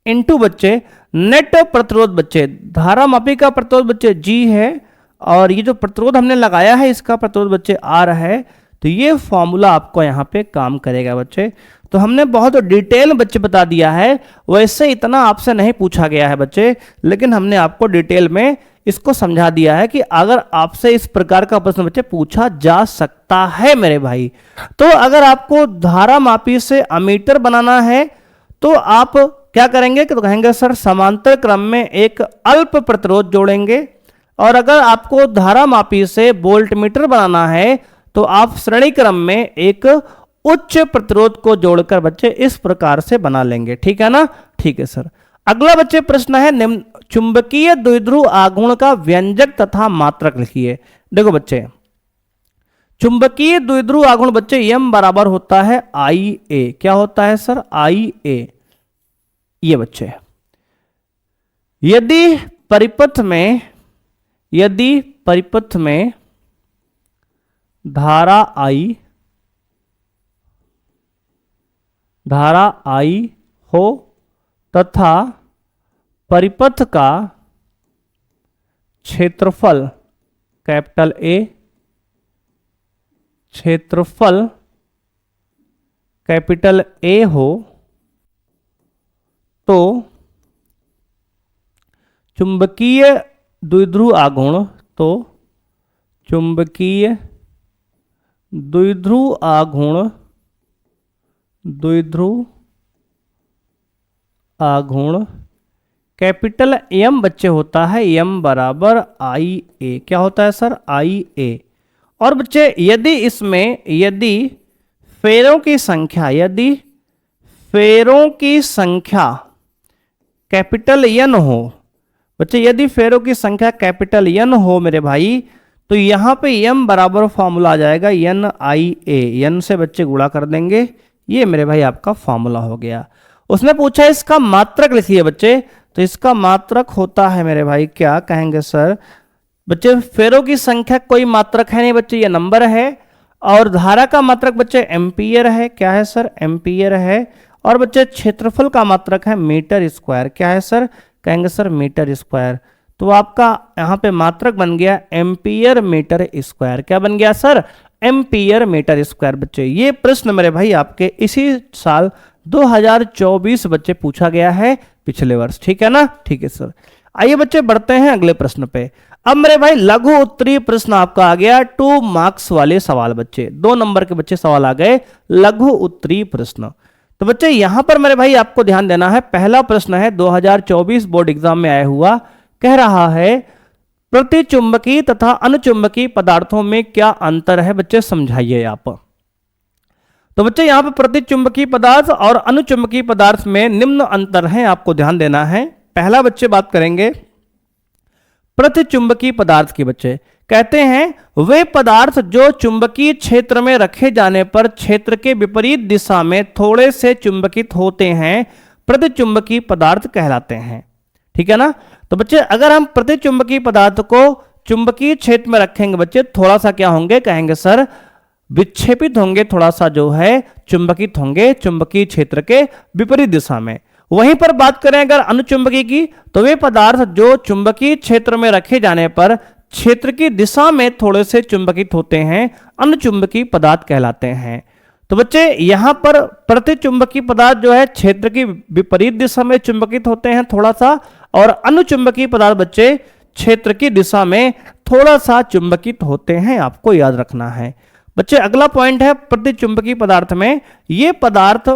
इंटू बच्चे नेट प्रतिरोध बच्चे, धारामापी का प्रतिरोध बच्चे जी है, और ये जो प्रतिरोध हमने लगाया है इसका प्रतिरोध बच्चे आर है। तो ये फॉर्मूला आपको यहाँ पे काम करेगा बच्चे। तो हमने बहुत डिटेल बच्चे बता दिया है, वैसे इतना आपसे नहीं पूछा गया है बच्चे, लेकिन हमने आपको डिटेल में इसको समझा दिया है कि अगर आपसे इस प्रकार का प्रश्न बच्चे पूछा जा सकता है मेरे भाई। तो अगर आपको धारामापी से अमीटर बनाना है तो आप क्या करेंगे? तो कहेंगे सर समांतर क्रम में एक अल्प प्रतिरोध जोड़ेंगे, और अगर आपको धारामापी से वोल्टमीटर बनाना है तो आप श्रेणी क्रम में एक उच्च प्रतिरोध को जोड़कर बच्चे इस प्रकार से बना लेंगे। ठीक है ना? ठीक है सर। अगला बच्चे प्रश्न है निम्न चुंबकीय द्विध्रुव आघूर्ण का व्यंजक तथा मात्रक लिखिए। देखो बच्चे, चुंबकीय द्विध्रुव आघूर्ण बच्चे m बराबर होता है आई ए। क्या होता है सर? आई ए। ये बच्चे यदि परिपथ में धारा आई हो तथा परिपथ का क्षेत्रफल कैपिटल ए, क्षेत्रफल कैपिटल ए हो, तो चुंबकीय द्विध्रुव आघूर्ण कैपिटल एम बच्चे होता है एम बराबर आई ए। क्या होता है सर? आई ए। और बच्चे यदि फेरों की संख्या कैपिटल एन हो बच्चे, यदि फेरों की संख्या कैपिटल एन हो मेरे भाई, तो यहां पे एम बराबर फॉर्मूला आ जाएगा एन आई ए। एन से बच्चे गुणा कर देंगे, ये मेरे भाई आपका फॉर्मूला हो गया। उसने पूछा इसका मात्रक लिखिए बच्चे, तो इसका मात्रक होता है मेरे भाई क्या? कहेंगे सर बच्चे फेरों की संख्या कोई मात्रक है नहीं बच्चे, ये नंबर है, और धारा का मात्रक बच्चे एम्पियर है। क्या है सर? एम्पियर है। और बच्चे क्षेत्रफल का मात्रक है मीटर स्क्वायर। क्या है सर? कहेंगे सर मीटर स्क्वायर। तो आपका यहाँ पे मात्रक बन गया एम्पियर मीटर स्क्वायर। क्या बन गया सर? Ampere metre square. बच्चे ये प्रश्न मेरे भाई आपके इसी साल 2024 बच्चे पूछा गया है, पिछले वर्ष। ठीक है ना? ठीक है सर। आइए बच्चे बढ़ते हैं अगले प्रश्न पे। अब मेरे भाई लघु उत्तरीय प्रश्न आपका आ गया 2 मार्क्स वाले सवाल बच्चे, 2 नंबर के बच्चे सवाल आ गए लघु उत्तरीय प्रश्न। तो बच्चे यहां पर मेरे भाई आपको ध्यान देना है, पहला प्रश्न है 2024 बोर्ड एग्जाम में आया हुआ, कह रहा है प्रतिचुंबकीय तथा अनुचुंबकीय पदार्थों में क्या अंतर है बच्चे, समझाइए आप। तो बच्चे यहां पर प्रतिचुंबकीय पदार्थ और अनुचुंबकीय पदार्थ में निम्न अंतर है, आपको ध्यान देना है। पहला बच्चे बात करेंगे प्रतिचुंबकीय पदार्थ की। बच्चे कहते हैं वे पदार्थ जो चुंबकीय क्षेत्र में रखे जाने पर क्षेत्र के विपरीत दिशा में थोड़े से चुंबकित होते हैं प्रतिचुंबकीय पदार्थ कहलाते हैं। ठीक है ना? तो बच्चे अगर हम प्रतिचुंबकीय पदार्थ को चुंबकीय क्षेत्र में रखेंगे बच्चे, थोड़ा सा क्या होंगे, कहेंगे सर विक्षेपित होंगे, थोड़ा सा जो है चुंबकित होंगे चुंबकीय क्षेत्र के विपरीत दिशा में। वहीं पर बात करें अगर अनुचुंबकीय की, तो वे पदार्थ जो चुंबकीय क्षेत्र में रखे जाने पर क्षेत्र की दिशा में थोड़े से चुंबकित होते हैं अनुचुंबकीय पदार्थ कहलाते हैं। तो बच्चे यहां पर प्रतिचुंबकीय पदार्थ जो है क्षेत्र की विपरीत दिशा में चुंबकित होते हैं थोड़ा सा, और अनुचुंबकीय पदार्थ बच्चे क्षेत्र की दिशा में थोड़ा सा चुंबकित होते हैं, आपको याद रखना है। बच्चे अगला पॉइंट है प्रतिचुंबकीय पदार्थ में ये पदार्थ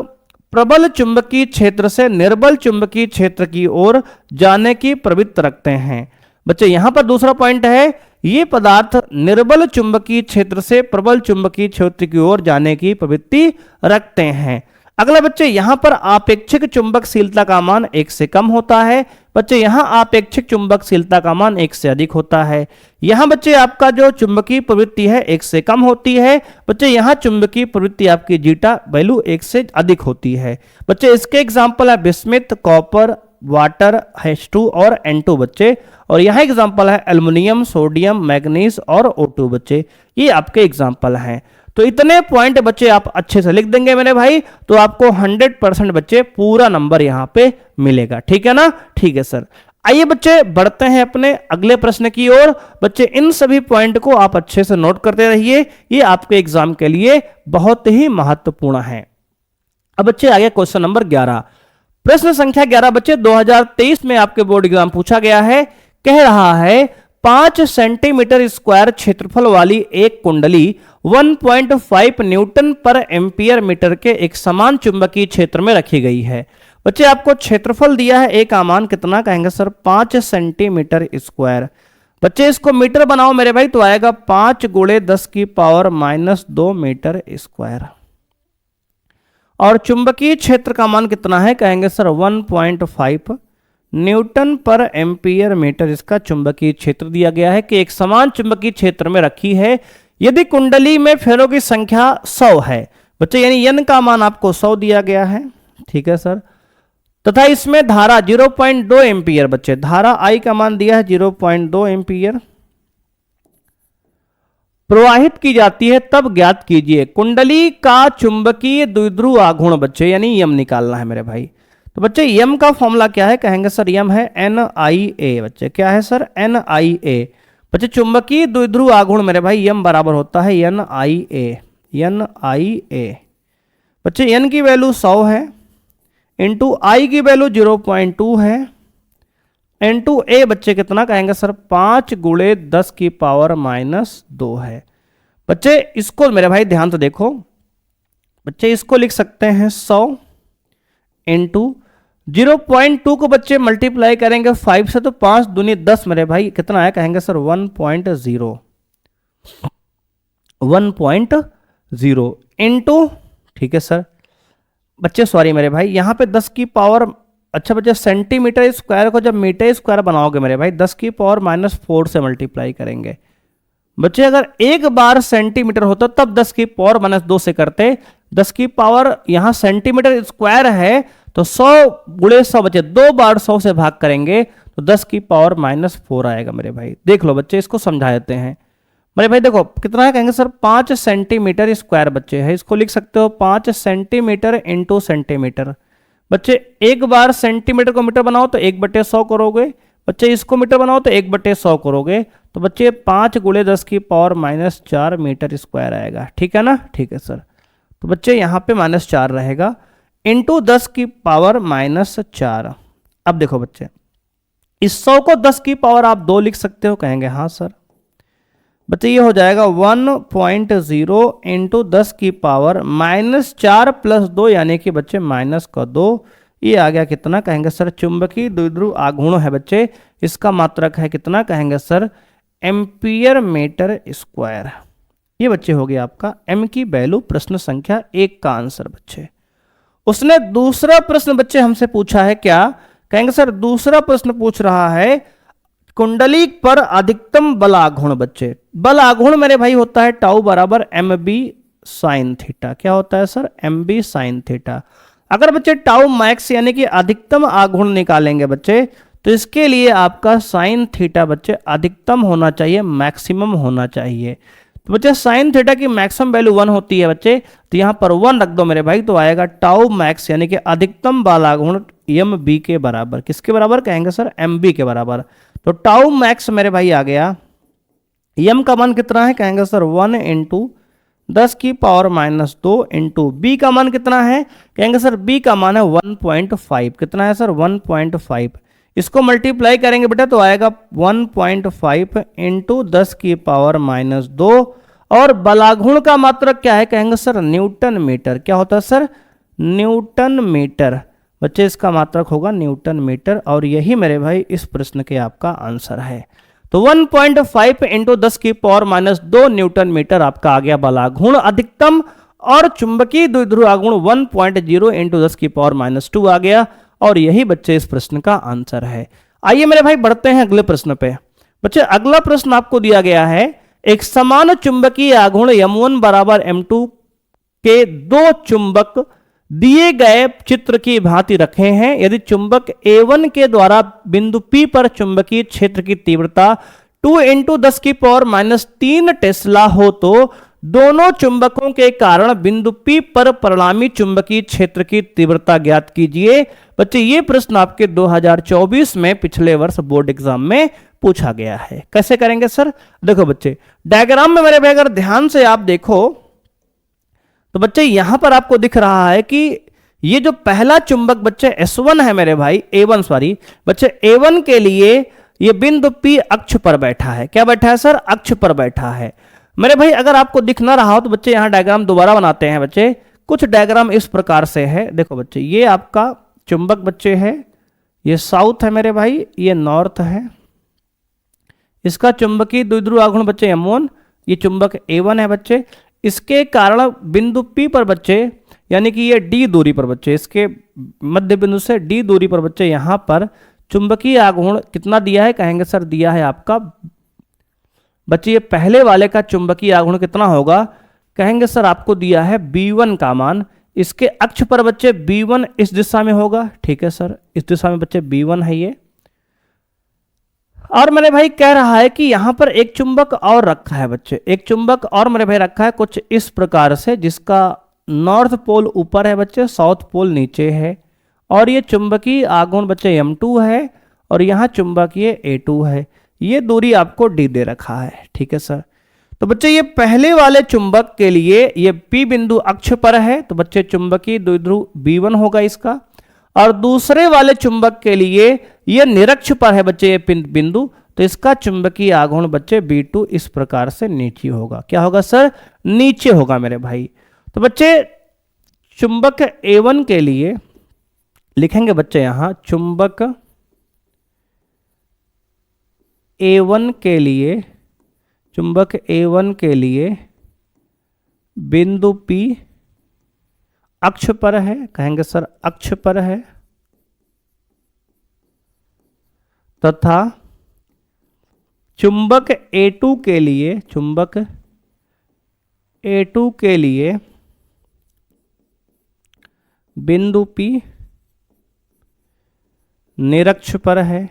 प्रबल चुंबकीय क्षेत्र से निर्बल चुंबकीय क्षेत्र की ओर जाने की प्रवृत्ति रखते हैं। बच्चे यहां पर दूसरा पॉइंट है ये पदार्थ निर्बल चुंबकीय क्षेत्र से प्रबल चुंबकीय क्षेत्र की ओर जाने की प्रवृत्ति रखते हैं। अगला बच्चे यहां पर आपेक्षिक चुंबकशीलता का मान 1 से कम होता है। बच्चे यहां आपेक्षिक चुंबकशीलता का मान 1 से अधिक होता है। यहां बच्चे आपका जो चुंबकीय प्रवृत्ति है 1 से कम होती है। बच्चे यहां चुंबकीय प्रवृत्ति आपकी जीटा वैल्यू 1 से अधिक होती है। बच्चे इसके एग्जाम्पल है बिस्मिथ, कॉपर, वाटर, H2 और N2 बच्चे। और यहाँ एग्जाम्पल है एल्युमिनियम, सोडियम, मैग्नीज और O2 बच्चे। ये आपके एग्जाम्पल हैं। तो इतने पॉइंट बच्चे आप अच्छे से लिख देंगे मेरे भाई, तो आपको 100% बच्चे पूरा नंबर यहाँ पे मिलेगा। ठीक है ना? ठीक है सर। आइए बच्चे बढ़ते हैं अपने अगले प्रश्न की ओर। बच्चे इन सभी पॉइंट को आप अच्छे से नोट करते रहिए, ये आपके एग्जाम के लिए बहुत ही महत्वपूर्ण है। अब बच्चे आगे क्वेश्चन नंबर 11, प्रश्न संख्या 11 बच्चे 2023 में आपके बोर्ड एग्जाम पूछा गया है। कह रहा है 5 सेंटीमीटर स्क्वायर क्षेत्रफल वाली एक कुंडली 1.5 न्यूटन पर एम्पियर मीटर के एक समान चुंबकीय क्षेत्र में रखी गई है। बच्चे आपको क्षेत्रफल दिया है, एक का मान कितना कहेंगे सर? 5 centimetre square. बच्चे इसको मीटर बनाओ मेरे भाई, तो आएगा 5 × 10⁻² मीटर स्क्वायर। और चुंबकीय क्षेत्र का मान कितना है कहेंगे सर? 1.5 न्यूटन पर एम्पियर मीटर इसका चुंबकीय क्षेत्र दिया गया है कि एक समान चुंबकीय क्षेत्र में रखी है। यदि कुंडली में फेरों की संख्या 100 है बच्चे, यानी n का मान आपको 100 दिया गया है। ठीक है सर। तथा इसमें धारा 0.2 एम्पियर बच्चे, धारा I का मान दिया है 0.2 एम्पियर प्रवाहित की जाती है, तब ज्ञात कीजिए कुंडली का चुंबकीय द्विध्रुव आघूर्ण बच्चे, यानी यम निकालना है मेरे भाई। तो बच्चे यम का फॉर्मूला क्या है कहेंगे सर? यम है NIA बच्चे। क्या है सर? NIA। बच्चे चुंबकीय द्विध्रुव आघूर्ण मेरे भाई यम बराबर होता है NIA। बच्चे n की वैल्यू 100 है, इंटू I की वैल्यू 0.2 है, इंटू A बच्चे कितना कहेंगे सर? 5 × 10⁻² है। बच्चे इसको मेरे भाई ध्यान से देखो, बच्चे इसको लिख सकते हैं 100 इंटू 0.2 को बच्चे मल्टीप्लाई करेंगे 5 से, तो 5 दूनी 10 मेरे भाई कितना है कहेंगे सर? 1.0 इंटू, ठीक है सर बच्चे, सॉरी मेरे भाई यहाँ पे 10 की पावर, अच्छा बच्चे सेंटीमीटर स्क्वायर को जब मीटर स्क्वायर बनाओगे मेरे भाई 10⁻⁴ से मल्टीप्लाई करेंगे। बच्चे अगर एक बार सेंटीमीटर होता तब 10⁻⁻² से करते। 10 की पावर यहाँ सेंटीमीटर स्क्वायर है तो 100 × 100 बच्चे 2 बार 100 से भाग करेंगे तो 10⁻⁴ आएगा मेरे भाई। देख लो बच्चे, इसको समझा देते हैं मेरे भाई। देखो कितना है कहेंगे सर? 5 सेंटीमीटर स्क्वायर बच्चे है, इसको लिख सकते हो 5 सेंटीमीटर इंटू सेंटीमीटर। बच्चे एक बार सेंटीमीटर को मीटर बनाओ तो 1/100 करोगे, बच्चे इसको मीटर बनाओ तो 1/100 करोगे, तो बच्चे 5 × 10⁻⁴ मीटर स्क्वायर आएगा। ठीक है ना? ठीक है सर। तो बच्चे यहाँ पे -4 रहेगा, इंटू 10⁻⁴। अब देखो बच्चे, इस 100 को 10 की पावर आप 2 लिख सकते हो कहेंगे हाँ सर। बच्चे ये हो जाएगा 1.0 इंटू 10⁻⁻4 + 2 यानी कि बच्चे -2। ये आ गया कितना कहेंगे सर? चुंबकीय द्विध्रुव आघूर्ण है बच्चे, इसका मात्रक है कितना कहेंगे सर? Ampere metre square. ये बच्चे हो गया आपका m की वैल्यू, प्रश्न संख्या 1 का आंसर बच्चे। उसने दूसरा प्रश्न बच्चे हमसे पूछा है, क्या कहेंगे सर? दूसरा प्रश्न पूछ रहा है कुंडली पर अधिकतम बल आघूर्ण बच्चे। बल आघूर्ण मेरे भाई होता है टाउ बराबर mb sin थीटा। क्या होता है सर? mb sin theta. अगर बच्चे टाउ मैक्स यानी कि अधिकतम आघूर्ण निकालेंगे बच्चे, तो इसके लिए आपका साइन थीटा बच्चे अधिकतम होना चाहिए, मैक्सिमम होना चाहिए। तो बच्चे साइन थीटा की मैक्सिमम वैल्यू 1 होती है बच्चे, तो यहाँ पर 1 रख दो मेरे भाई, तो आएगा टाउ मैक्स यानी कि अधिकतम बल आघूर्ण एम बी के बराबर। किसके बराबर कहेंगे सर? एम बी के बराबर। तो टाउ मैक्स मेरे भाई आ गया, एम का मान कितना है कहेंगे सर? 1 × 10⁻² इंटू बी का मान कितना है कहेंगे सर? बी का मान है 1.5। कितना है सर? 1.5। इसको मल्टीप्लाई करेंगे बेटा तो आएगा 1.5 इंटू 10⁻²। और बलाघूर्ण का मात्रक क्या है कहेंगे सर? Newton metre. क्या होता है सर? Newton metre. बच्चे इसका मात्रक होगा न्यूटन मीटर, और यही मेरे भाई इस प्रश्न के आपका आंसर है। तो 1.5 इंटू 10⁻² न्यूटन मीटर आपका आ गया बलाघूर्ण अधिकतम, और चुंबकीय द्विध्रुव आघूर्ण 1.0 इंटू 10 की पावर -2 आ गया। और यही बच्चे इस प्रश्न का आंसर है। आइए मेरे भाई बढ़ते हैं अगले प्रश्न पे। बच्चे अगला प्रश्न आपको दिया गया है, एक समान चुंबकीय आघूर्ण m1 बराबर m2 के दो चुंबक दिए गए चित्र की भांति रखे हैं। यदि चुंबक A1 के द्वारा बिंदु P पर चुंबकीय क्षेत्र की तीव्रता 2 इंटू 10 की पावर -3 टेस्ला हो तो दोनों चुंबकों के कारण बिंदु P पर परिणामी चुंबकीय क्षेत्र की तीव्रता ज्ञात कीजिए। बच्चे ये प्रश्न आपके 2024 में पिछले वर्ष बोर्ड एग्जाम में पूछा गया है। कैसे करेंगे सर? देखो बच्चे, डायग्राम में मेरे भाई अगर ध्यान से आप देखो तो बच्चे यहां पर आपको दिख रहा है कि ये जो पहला चुंबक बच्चे S1 है मेरे भाई, A1 सॉरी बच्चे, A1 के लिए ये बिंदु P अक्ष पर बैठा है। क्या बैठा है सर? अक्ष पर बैठा है मेरे भाई। अगर आपको दिख ना रहा हो तो बच्चे यहां डायग्राम दोबारा बनाते हैं बच्चे। कुछ डायग्राम इस प्रकार से है, देखो बच्चे, ये आपका चुंबक बच्चे है, ये साउथ है मेरे भाई, ये नॉर्थ है। इसका चुंबकीय द्विध्रुव आघूर्ण बच्चे M1, ये चुंबक A1 है बच्चे। इसके कारण बिंदु P पर बच्चे, यानी कि ये D दूरी पर बच्चे, इसके मध्य बिंदु से D दूरी पर बच्चे यहां पर चुंबकीय आघूर्ण कितना दिया है? कहेंगे सर दिया है आपका बच्चे, ये पहले वाले का चुंबकीय आघूर्ण कितना होगा? कहेंगे सर आपको दिया है B1 का मान। इसके अक्ष पर बच्चे B1 इस दिशा में होगा, ठीक है सर, इस दिशा में बच्चे B1 है ये। और मेरे भाई कह रहा है कि यहां पर एक चुंबक और रखा है बच्चे, एक चुंबक और मेरे भाई रखा है कुछ इस प्रकार से, जिसका नॉर्थ पोल ऊपर है बच्चे, साउथ पोल नीचे है। और ये चुंबकीय आघूर्ण बच्चे M2 है और यहां चुंबकीय A2 है। ये दूरी आपको D दे रखा है, ठीक है सर। तो बच्चे ये पहले वाले चुंबक के लिए ये P बिंदु अक्ष पर है, तो बच्चे चुंबकीय द्विध्रुव B1 होगा इसका। और दूसरे वाले चुंबक के लिए ये निरक्ष पर है बच्चे, ये बिंदु, तो इसका चुंबकीय आघूर्ण बच्चे B2 इस प्रकार से नीचे होगा। क्या होगा सर? नीचे होगा मेरे भाई। तो बच्चे चुंबक A1 के लिए लिखेंगे बच्चे यहां, चुंबक A1 के लिए, चुंबक A1 के लिए बिंदु P अक्ष पर है, कहेंगे सर अक्ष पर है, तथा चुंबक A2 के लिए, चुंबक A2 के लिए बिंदु P निरक्ष पर है,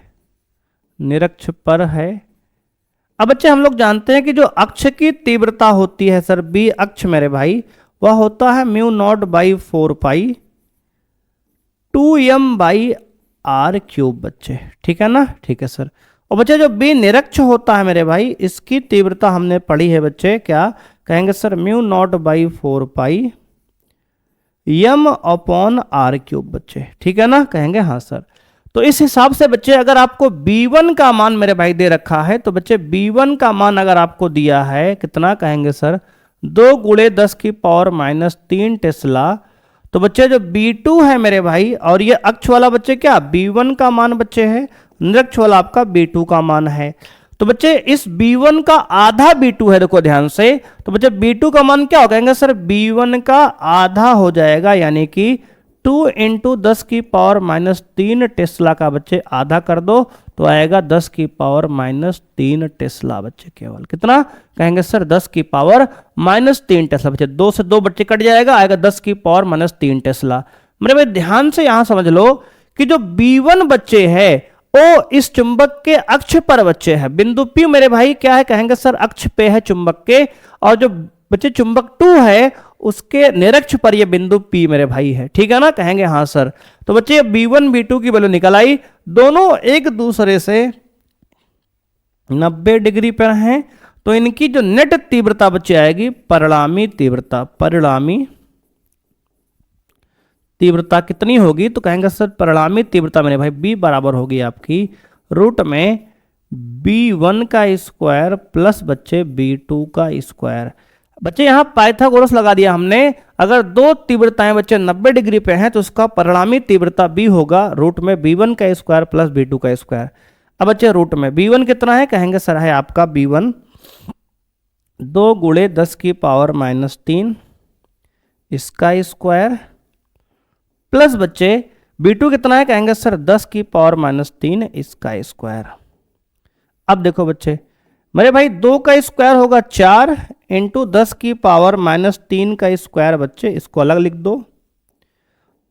निरक्ष पर है। अब बच्चे हम लोग जानते हैं कि जो अक्ष की तीव्रता होती है सर, B अक्ष मेरे भाई, वह होता है μ0/4π 2m/r³ बच्चे, ठीक है ना? ठीक है सर। और बच्चे जो B निरक्ष होता है मेरे भाई, इसकी तीव्रता हमने पढ़ी है बच्चे, क्या कहेंगे सर? μ0/4π m/r³ बच्चे, ठीक है ना? कहेंगे हाँ सर। तो इस हिसाब से बच्चे अगर आपको B1 का मान मेरे भाई दे रखा है, तो बच्चे B1 का मान अगर आपको दिया है कितना, कहेंगे सर 2 × 10 की पावर -3 टेस्ला। तो बच्चे जो B2 है मेरे भाई, और ये अक्ष वाला बच्चे क्या B1 का मान बच्चे है, निरक्ष वाला आपका B2 का मान है। तो बच्चे इस B1 का आधा B2 है, देखो ध्यान से। तो बच्चे B2 का मान क्या हो, कहेंगे सर B1 का आधा हो जाएगा, यानी कि 2 × 10 की पावर -3 टेस्ला का बच्चे आधा कर दो तो आएगा 10 की पावर -3 टेस्ला बच्चे। केवल कितना, कहेंगे सर 10 की पावर -3 टेस्ला बच्चे। 2 से 2 बच्चे कट जाएगा, आएगा 10 की पावर -3 टेस्ला। मेरे भाई ध्यान से यहां समझ लो कि जो B1 बच्चे है वो इस चुंबक के अक्ष पर बच्चे है। बिंदु P मेरे भाई क्या है, कहेंगे सर अक्ष पे है चुंबक के, और जो बच्चे चुंबक 2 है उसके निरक्ष पर ये बिंदु P मेरे भाई है, ठीक है ना? कहेंगे हाँ सर। तो बच्चे B1 B2 की वैल्यू निकल आई, दोनों एक दूसरे से 90 डिग्री पर हैं, तो इनकी जो नेट तीव्रता बच्चे आएगी परिणामी तीव्रता। परिणामी तीव्रता कितनी होगी, तो कहेंगे सर परिणामी तीव्रता मेरे भाई B बराबर होगी आपकी रूट में B1 का स्क्वायर प्लस बच्चे B2 का स्क्वायर। बच्चे यहां पाइथागोरस लगा दिया हमने। अगर दो तीव्रताएं बच्चे 90 डिग्री पे हैं तो उसका परिणामी तीव्रता B होगा रूट में B1 का स्क्वायर प्लस B2 का स्क्वायर। अब बच्चे रूट में B1 कितना है, कहेंगे सर है आपका B1 2 × 10 की पावर -3 इसका स्क्वायर प्लस बच्चे b2 कितना है, कहेंगे सर 10 की पावर -3 इसका स्क्वायर। अब देखो बच्चे मेरे भाई 2 का स्क्वायर होगा 4 इंटू 10 की पावर -3 का स्क्वायर बच्चे, इसको अलग लिख दो,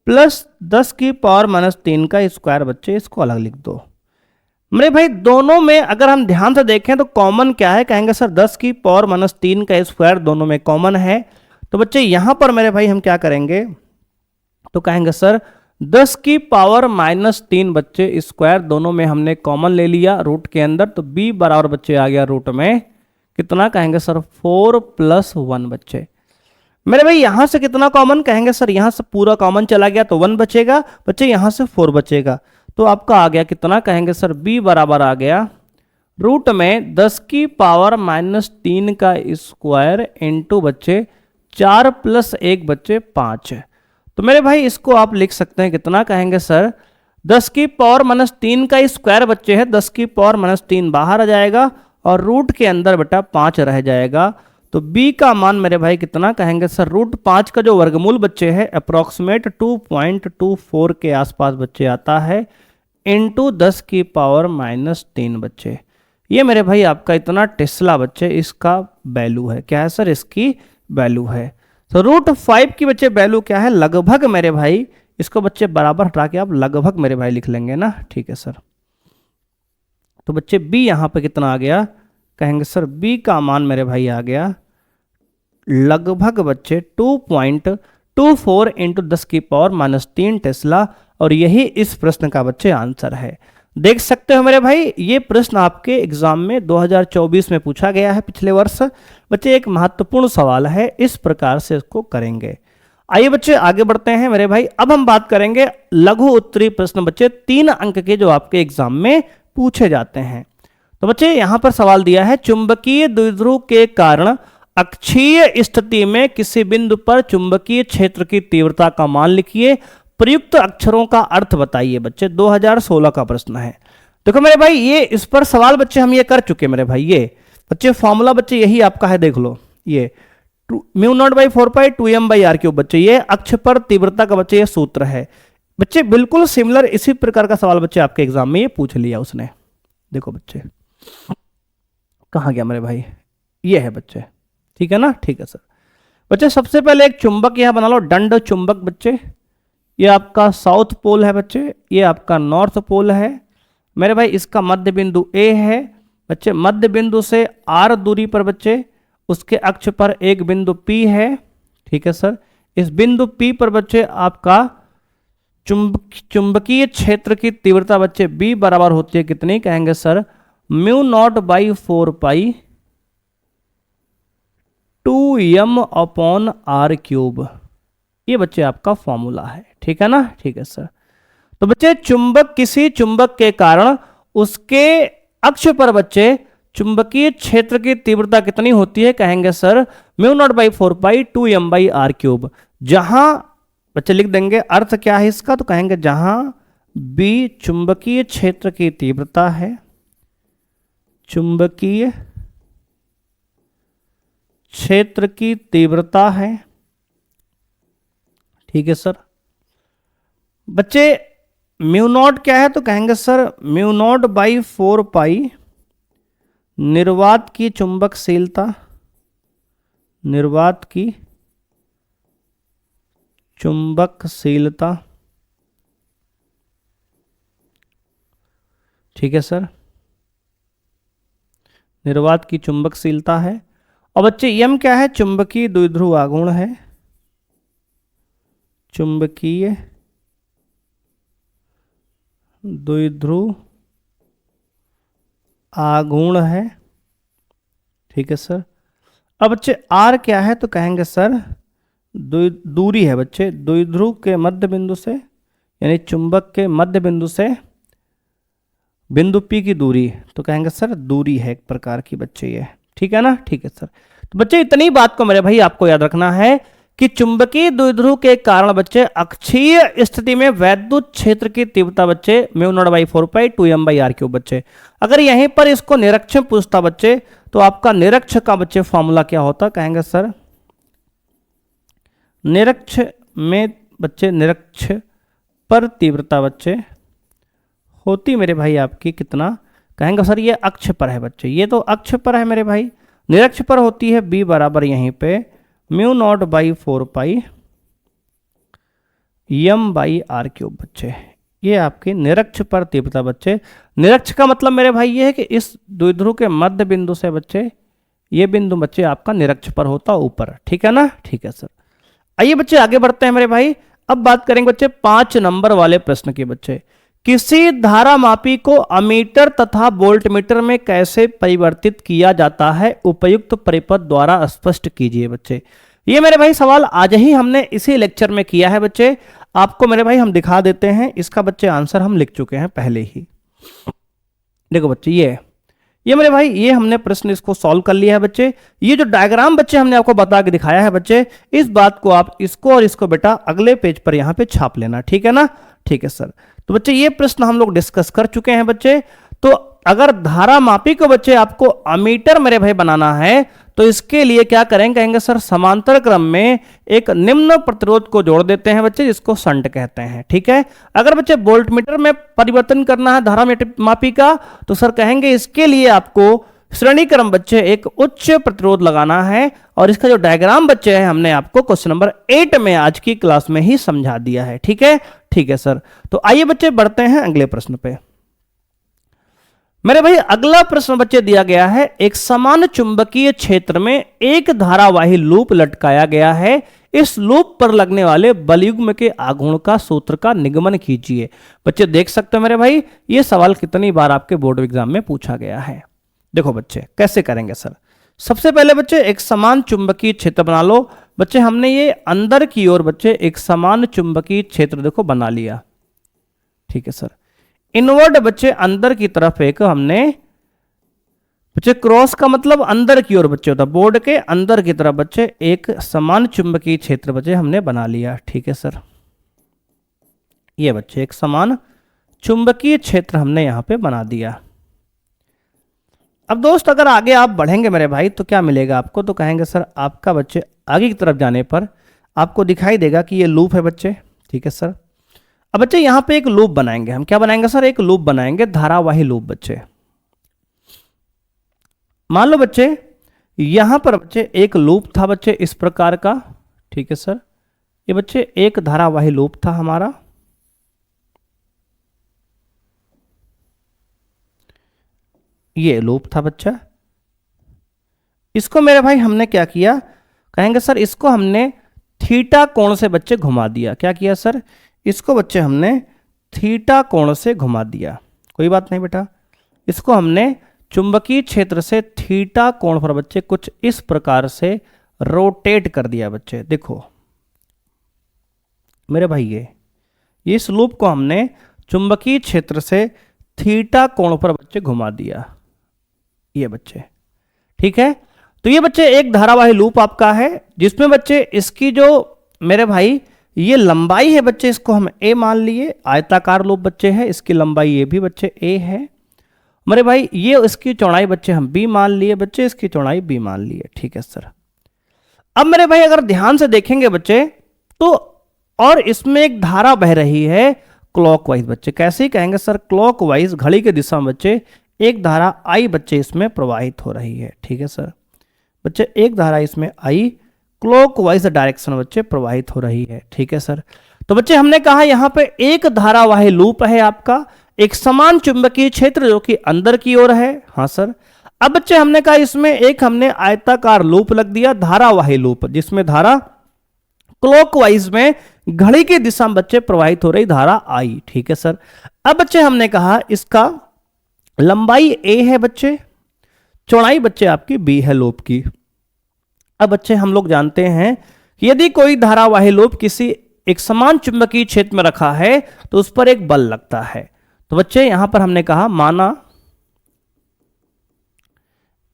प्लस 10 की पावर -3 का स्क्वायर बच्चे, इसको अलग लिख दो। मेरे भाई दोनों में अगर हम ध्यान से देखें तो कॉमन क्या है, कहेंगे सर 10 की पावर -3 का स्क्वायर दोनों में कॉमन है। तो बच्चे यहां पर मेरे भाई हम क्या करेंगे, तो कहेंगे सर 10 की पावर -3 बच्चे स्क्वायर दोनों में हमने कॉमन ले लिया रूट के अंदर, तो b बराबर बच्चे आ गया रूट में कितना, कहेंगे सर 4 + 1 बच्चे। मेरे भाई यहां से कितना कॉमन, कहेंगे सर यहां से पूरा कॉमन चला गया तो 1 बचेगा बच्चे, यहां से 4 बचेगा, तो आपका आ गया कितना, कहेंगे सर b बराबर आ गया रूट में 10 की पावर -3 का स्क्वायर इंटू बच्चे 4 + 1 बच्चे 5। तो मेरे भाई इसको आप लिख सकते हैं कितना, कहेंगे सर 10 की पावर -3 का स्क्वायर बच्चे है, 10 की पावर -3 बाहर आ जाएगा और रूट के अंदर बेटा 5 रह जाएगा। तो b का मान मेरे भाई कितना, कहेंगे सर √5 का जो वर्गमूल बच्चे है अप्रोक्सीमेट 2.24 के आसपास बच्चे आता है इंटू 10 की पावर -3 बच्चे। ये मेरे भाई आपका इतना टेस्ला बच्चे इसका वैल्यू है, क्या है सर, इसकी वैल्यू है। तो √5 की बच्चे वैल्यू क्या है, लगभग मेरे भाई, इसको बच्चे बराबर हटा के आप लगभग मेरे भाई लिख लेंगे ना, ठीक है सर। तो बच्चे b यहां पे कितना आ गया, कहेंगे सर b का मान मेरे भाई आ गया लगभग बच्चे 2.24 इंटू 10 की पावर -3 टेस्ला, और यही इस प्रश्न का बच्चे आंसर है। देख सकते हो मेरे भाई ये प्रश्न आपके एग्जाम में 2024 में पूछा गया है पिछले वर्ष बच्चे, एक महत्वपूर्ण सवाल है, इस प्रकार से इसको करेंगे। आइए बच्चे आगे बढ़ते हैं मेरे भाई, अब हम बात करेंगे लघु उत्तरीय प्रश्न बच्चे 3 अंक के जो आपके एग्जाम में पूछे जाते हैं। तो बच्चे यहां पर सवाल दिया है, चुंबकीय द्विध्रुव के कारण अक्षीय स्थिति में किसी बिंदु पर चुंबकीय क्षेत्र की तीव्रता का मान लिखिए, प्रयुक्त अक्षरों का अर्थ बताइए बच्चे, 2016 का प्रश्न है। देखो मेरे भाई ये इस पर सवाल बच्चे हम ये कर चुके मेरे भाई, ये बच्चे फॉर्मूला बच्चे यही आपका है, देख लो ये μ0/4π 2m/r³ बच्चे, ये अक्ष पर तीव्रता का बच्चे ये सूत्र है बच्चे, बिल्कुल सिमिलर इसी प्रकार का सवाल बच्चे आपके एग्जाम में ये पूछ लिया उसने। देखो बच्चे कहाँ गया मेरे भाई, ये है बच्चे, ठीक है ना, ठीक है सर। बच्चे सबसे पहले एक चुंबक यहां बना लो, दंड चुंबक बच्चे, ये आपका साउथ पोल है बच्चे, ये आपका नॉर्थ पोल है मेरे भाई, इसका मध्य बिंदु A है बच्चे, मध्य बिंदु से R दूरी पर बच्चे उसके अक्ष पर एक बिंदु P है, ठीक है सर। इस बिंदु P पर बच्चे आपका चुंबकीय क्षेत्र की तीव्रता बच्चे B बराबर होती है कितनी, कहेंगे सर μ0/4π 2m/r³। ये बच्चे आपका फॉर्मूला है, ठीक है ना, ठीक है सर। तो बच्चे चुंबक, किसी चुंबक के कारण उसके अक्ष पर बच्चे चुंबकीय क्षेत्र की तीव्रता कितनी होती है, कहेंगे सर μ0/4π 2m/r³। जहां बच्चे लिख देंगे अर्थ क्या है इसका, तो कहेंगे जहां b चुंबकीय क्षेत्र की तीव्रता है, चुंबकीय क्षेत्र की तीव्रता है, ठीक है सर। बच्चे μ0 क्या है, तो कहेंगे सर μ0/4π निर्वात की चुंबकशीलता, निर्वात की चुंबकशीलता, ठीक है सर, निर्वात की चुंबकशीलता है। और बच्चे यम क्या है, चुंबकीय द्विध्रुव आघूर्ण है, चुंबकीय द्विध्रुव आघूर्ण है, ठीक है सर। अब बच्चे आर क्या है, तो कहेंगे सर दूरी है बच्चे, द्विध्रुव के मध्य बिंदु से, यानी चुंबक के मध्य बिंदु से बिंदु P की दूरी, तो कहेंगे सर दूरी है एक प्रकार की बच्चे ये, ठीक है ना, ठीक है सर। तो बच्चे इतनी बात को मेरे भाई आपको याद रखना है कि चुंबकीय द्विध्रुव के कारण बच्चे अक्षीय स्थिति में वैद्युत क्षेत्र की तीव्रता बच्चे μ0/4π 2m/r³ बच्चे। अगर यहीं पर इसको निरक्ष पूछता बच्चे, तो आपका निरक्ष का बच्चे फॉर्मूला क्या होता, कहेंगे सर निरक्ष में बच्चे निरक्ष पर तीव्रता बच्चे होती मेरे भाई आपकी कितना, कहेंगे सर ये अक्ष पर है बच्चे, ये तो अक्ष पर है मेरे भाई, निरक्ष पर होती है b बराबर यहीं पे mu naught by 4 pi m by r cube बच्चे। ये आपकी निरक्ष पर तीव्रता बच्चे। निरक्ष का मतलब मेरे भाई ये है कि इस द्विध्रुव के मध्य बिंदु से बच्चे ये बिंदु बच्चे आपका निरक्ष पर होता ऊपर, ठीक है ना, ठीक है सर। आइए बच्चे आगे बढ़ते हैं मेरे भाई। अब बात करेंगे बच्चे 5 नंबर वाले प्रश्न के बच्चे। किसी धारा मापी को अमीटर तथा वोल्टमीटर में कैसे परिवर्तित किया जाता है, उपयुक्त परिपथ द्वारा स्पष्ट कीजिए बच्चे। ये मेरे भाई सवाल आज ही हमने इसी लेक्चर में किया है बच्चे, आपको मेरे भाई हम दिखा देते हैं, इसका बच्चे आंसर हम लिख चुके हैं पहले ही। देखो बच्चे ये मेरे भाई ये हमने प्रश्न इसको सॉल्व कर लिया है बच्चे। ये जो डायग्राम बच्चे हमने आपको बता के दिखाया है बच्चे, इस बात को आप इसको और इसको बेटा अगले पेज पर यहाँ पे छाप लेना, ठीक है ना, ठीक है सर। तो बच्चे ये प्रश्न हम लोग डिस्कस कर चुके हैं बच्चे। तो अगर धारा मापी को बच्चे आपको अमीटर मेरे भाई बनाना है तो इसके लिए क्या करेंगे, कहेंगे सर समांतर क्रम में एक निम्न प्रतिरोध को जोड़ देते हैं बच्चे, जिसको शंट कहते हैं, ठीक है। अगर बच्चे वोल्टमीटर में परिवर्तन करना है धारा मापी का तो सर कहेंगे इसके लिए आपको श्रेणी क्रम बच्चे एक उच्च प्रतिरोध लगाना है, और इसका जो डायग्राम बच्चे है हमने आपको क्वेश्चन नंबर 8 में आज की क्लास में ही समझा दिया है, ठीक है, ठीक है सर। तो आइए बच्चे बढ़ते हैं अगले प्रश्न पे। मेरे भाई अगला प्रश्न बच्चे दिया गया है, एक समान चुंबकीय क्षेत्र में एक धारावाही लूप लटकाया गया है, इस लूप पर लगने वाले बलयुग्म के आघूर्ण का सूत्र का निगमन कीजिए। बच्चे देख सकते हो मेरे भाई ये सवाल कितनी बार आपके बोर्ड एग्जाम में पूछा गया है। देखो बच्चे कैसे करेंगे सर, सबसे पहले बच्चे एक समान चुंबकीय क्षेत्र बना लो बच्चे। हमने ये अंदर की ओर बच्चे एक समान चुंबकीय क्षेत्र देखो बना लिया, ठीक है सर। इनवर्ड बच्चे अंदर की तरफ एक हमने बच्चे क्रॉस का मतलब अंदर की ओर बच्चे होता, बोर्ड के अंदर की तरफ बच्चे एक समान चुंबकीय क्षेत्र बच्चे हमने बना लिया, ठीक है सर। ये बच्चे एक समान चुंबकीय क्षेत्र हमने यहां पे बना दिया। अब दोस्त अगर आगे आप बढ़ेंगे मेरे भाई तो क्या मिलेगा आपको, तो कहेंगे सर आपका बच्चे आगे की तरफ जाने पर आपको दिखाई देगा कि ये लूप है बच्चे, ठीक है सर। अब बच्चे यहां पे एक लूप बनाएंगे, हम क्या बनाएंगे सर, एक लूप बनाएंगे, धारावाही लूप बच्चे। मान लो बच्चे यहां पर बच्चे एक लूप था बच्चे इस प्रकार का, ठीक है सर। ये बच्चे एक धारावाही लूप था हमारा, ये लूप था बच्चा। इसको मेरे भाई हमने क्या किया, कहेंगे सर इसको हमने थीटा कोण से बच्चे घुमा दिया। क्या किया सर, इसको बच्चे हमने थीटा कोण से घुमा दिया। कोई बात नहीं बेटा, इसको हमने चुंबकीय क्षेत्र से थीटा कोण पर बच्चे कुछ इस प्रकार से रोटेट कर दिया बच्चे। देखो मेरे भाई ये इस लूप को हमने चुंबकीय क्षेत्र से थीटा कोण पर बच्चे घुमा दिया, ये बच्चे, ठीक है। तो ये बच्चे एक धारावाही लूप आपका है जिसमें बच्चे इसकी जो मेरे भाई ये लंबाई है बच्चे, इसको हम a मान लिए, आयताकार लूप बच्चे है, इसकी लंबाई ये भी बच्चे a है मेरे भाई। ये इसकी चौड़ाई बच्चे हम b मान लिए बच्चे, इसकी चौड़ाई b मान लिए, ठीक है सर। अब मेरे भाई अगर ध्यान से देखेंगे बच्चे तो और इसमें एक धारा बह रही है क्लॉकवाइज बच्चे। कैसे कहेंगे सर, क्लॉकवाइज घड़ी के दिशा में बच्चे एक धारा I बच्चे इसमें प्रवाहित हो रही है, ठीक है सर। बच्चे एक धारा इसमें I क्लॉकवाइज डायरेक्शन बच्चे प्रवाहित हो रही है, ठीक है सर। तो बच्चे हमने कहा यहां पे एक धारावाही लूप है आपका, एक समान चुंबकीय क्षेत्र जो कि अंदर की ओर है, हाँ सर। अब बच्चे हमने कहा इसमें एक हमने आयताकार लूप लग दिया, धारावाही लूप, जिसमें धारा क्लॉकवाइज में घड़ी की दिशा में बच्चे प्रवाहित हो रही धारा I, ठीक है सर। अब बच्चे हमने कहा इसका लंबाई a है बच्चे, चौड़ाई बच्चे आपकी b है लूप की। अब बच्चे हम लोग जानते हैं कि यदि कोई धारावाही लूप किसी एक समान चुंबकीय क्षेत्र में रखा है तो उस पर एक बल लगता है। तो बच्चे यहां पर हमने कहा माना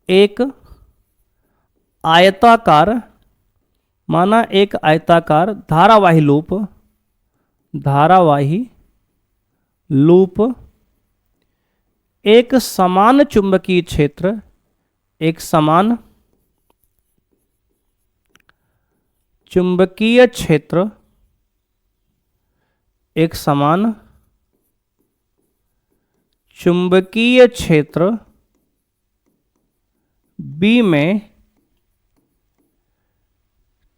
एक आयताकार धारावाही लूप एक समान चुंबकीय क्षेत्र चुंबकीय क्षेत्र एक समान चुंबकीय क्षेत्र बी में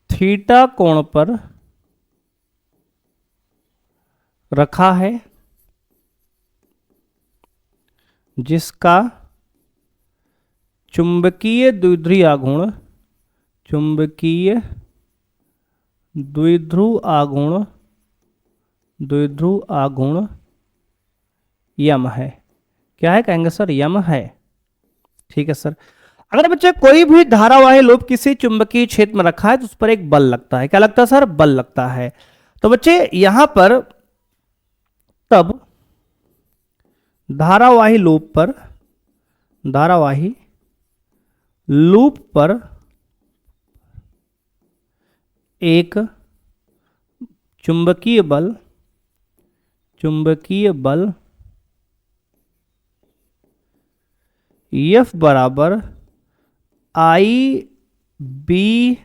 थीटा कोण पर रखा है, जिसका चुंबकीय द्विध्रुवीय आघूर्ण द्विध्रुव आघूर्ण यम है। क्या है कहेंगे सर? यम है। ठीक है सर। अगर बच्चे कोई भी धारावाही लूप किसी चुंबकीय क्षेत्र में रखा है तो उस पर एक बल लगता है। क्या लगता है सर? बल लगता है। तो बच्चे यहां पर तब धारावाही लूप पर एक चुंबकीय बल F बराबर आई बी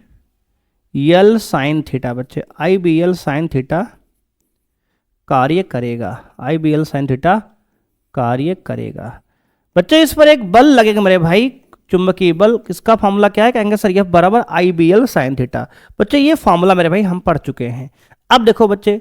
एल साइन थीटा बच्चे, आई बी एल साइन थीटा कार्य करेगा। बच्चे इस पर एक बल लगेगा मेरे भाई, चुंबकीय बल। किसका फॉर्मूला क्या है? कहेंगे सर F बराबर आई बी एल साइन थीटा। बच्चे ये फॉर्मूला मेरे भाई हम पढ़ चुके हैं। अब देखो बच्चे,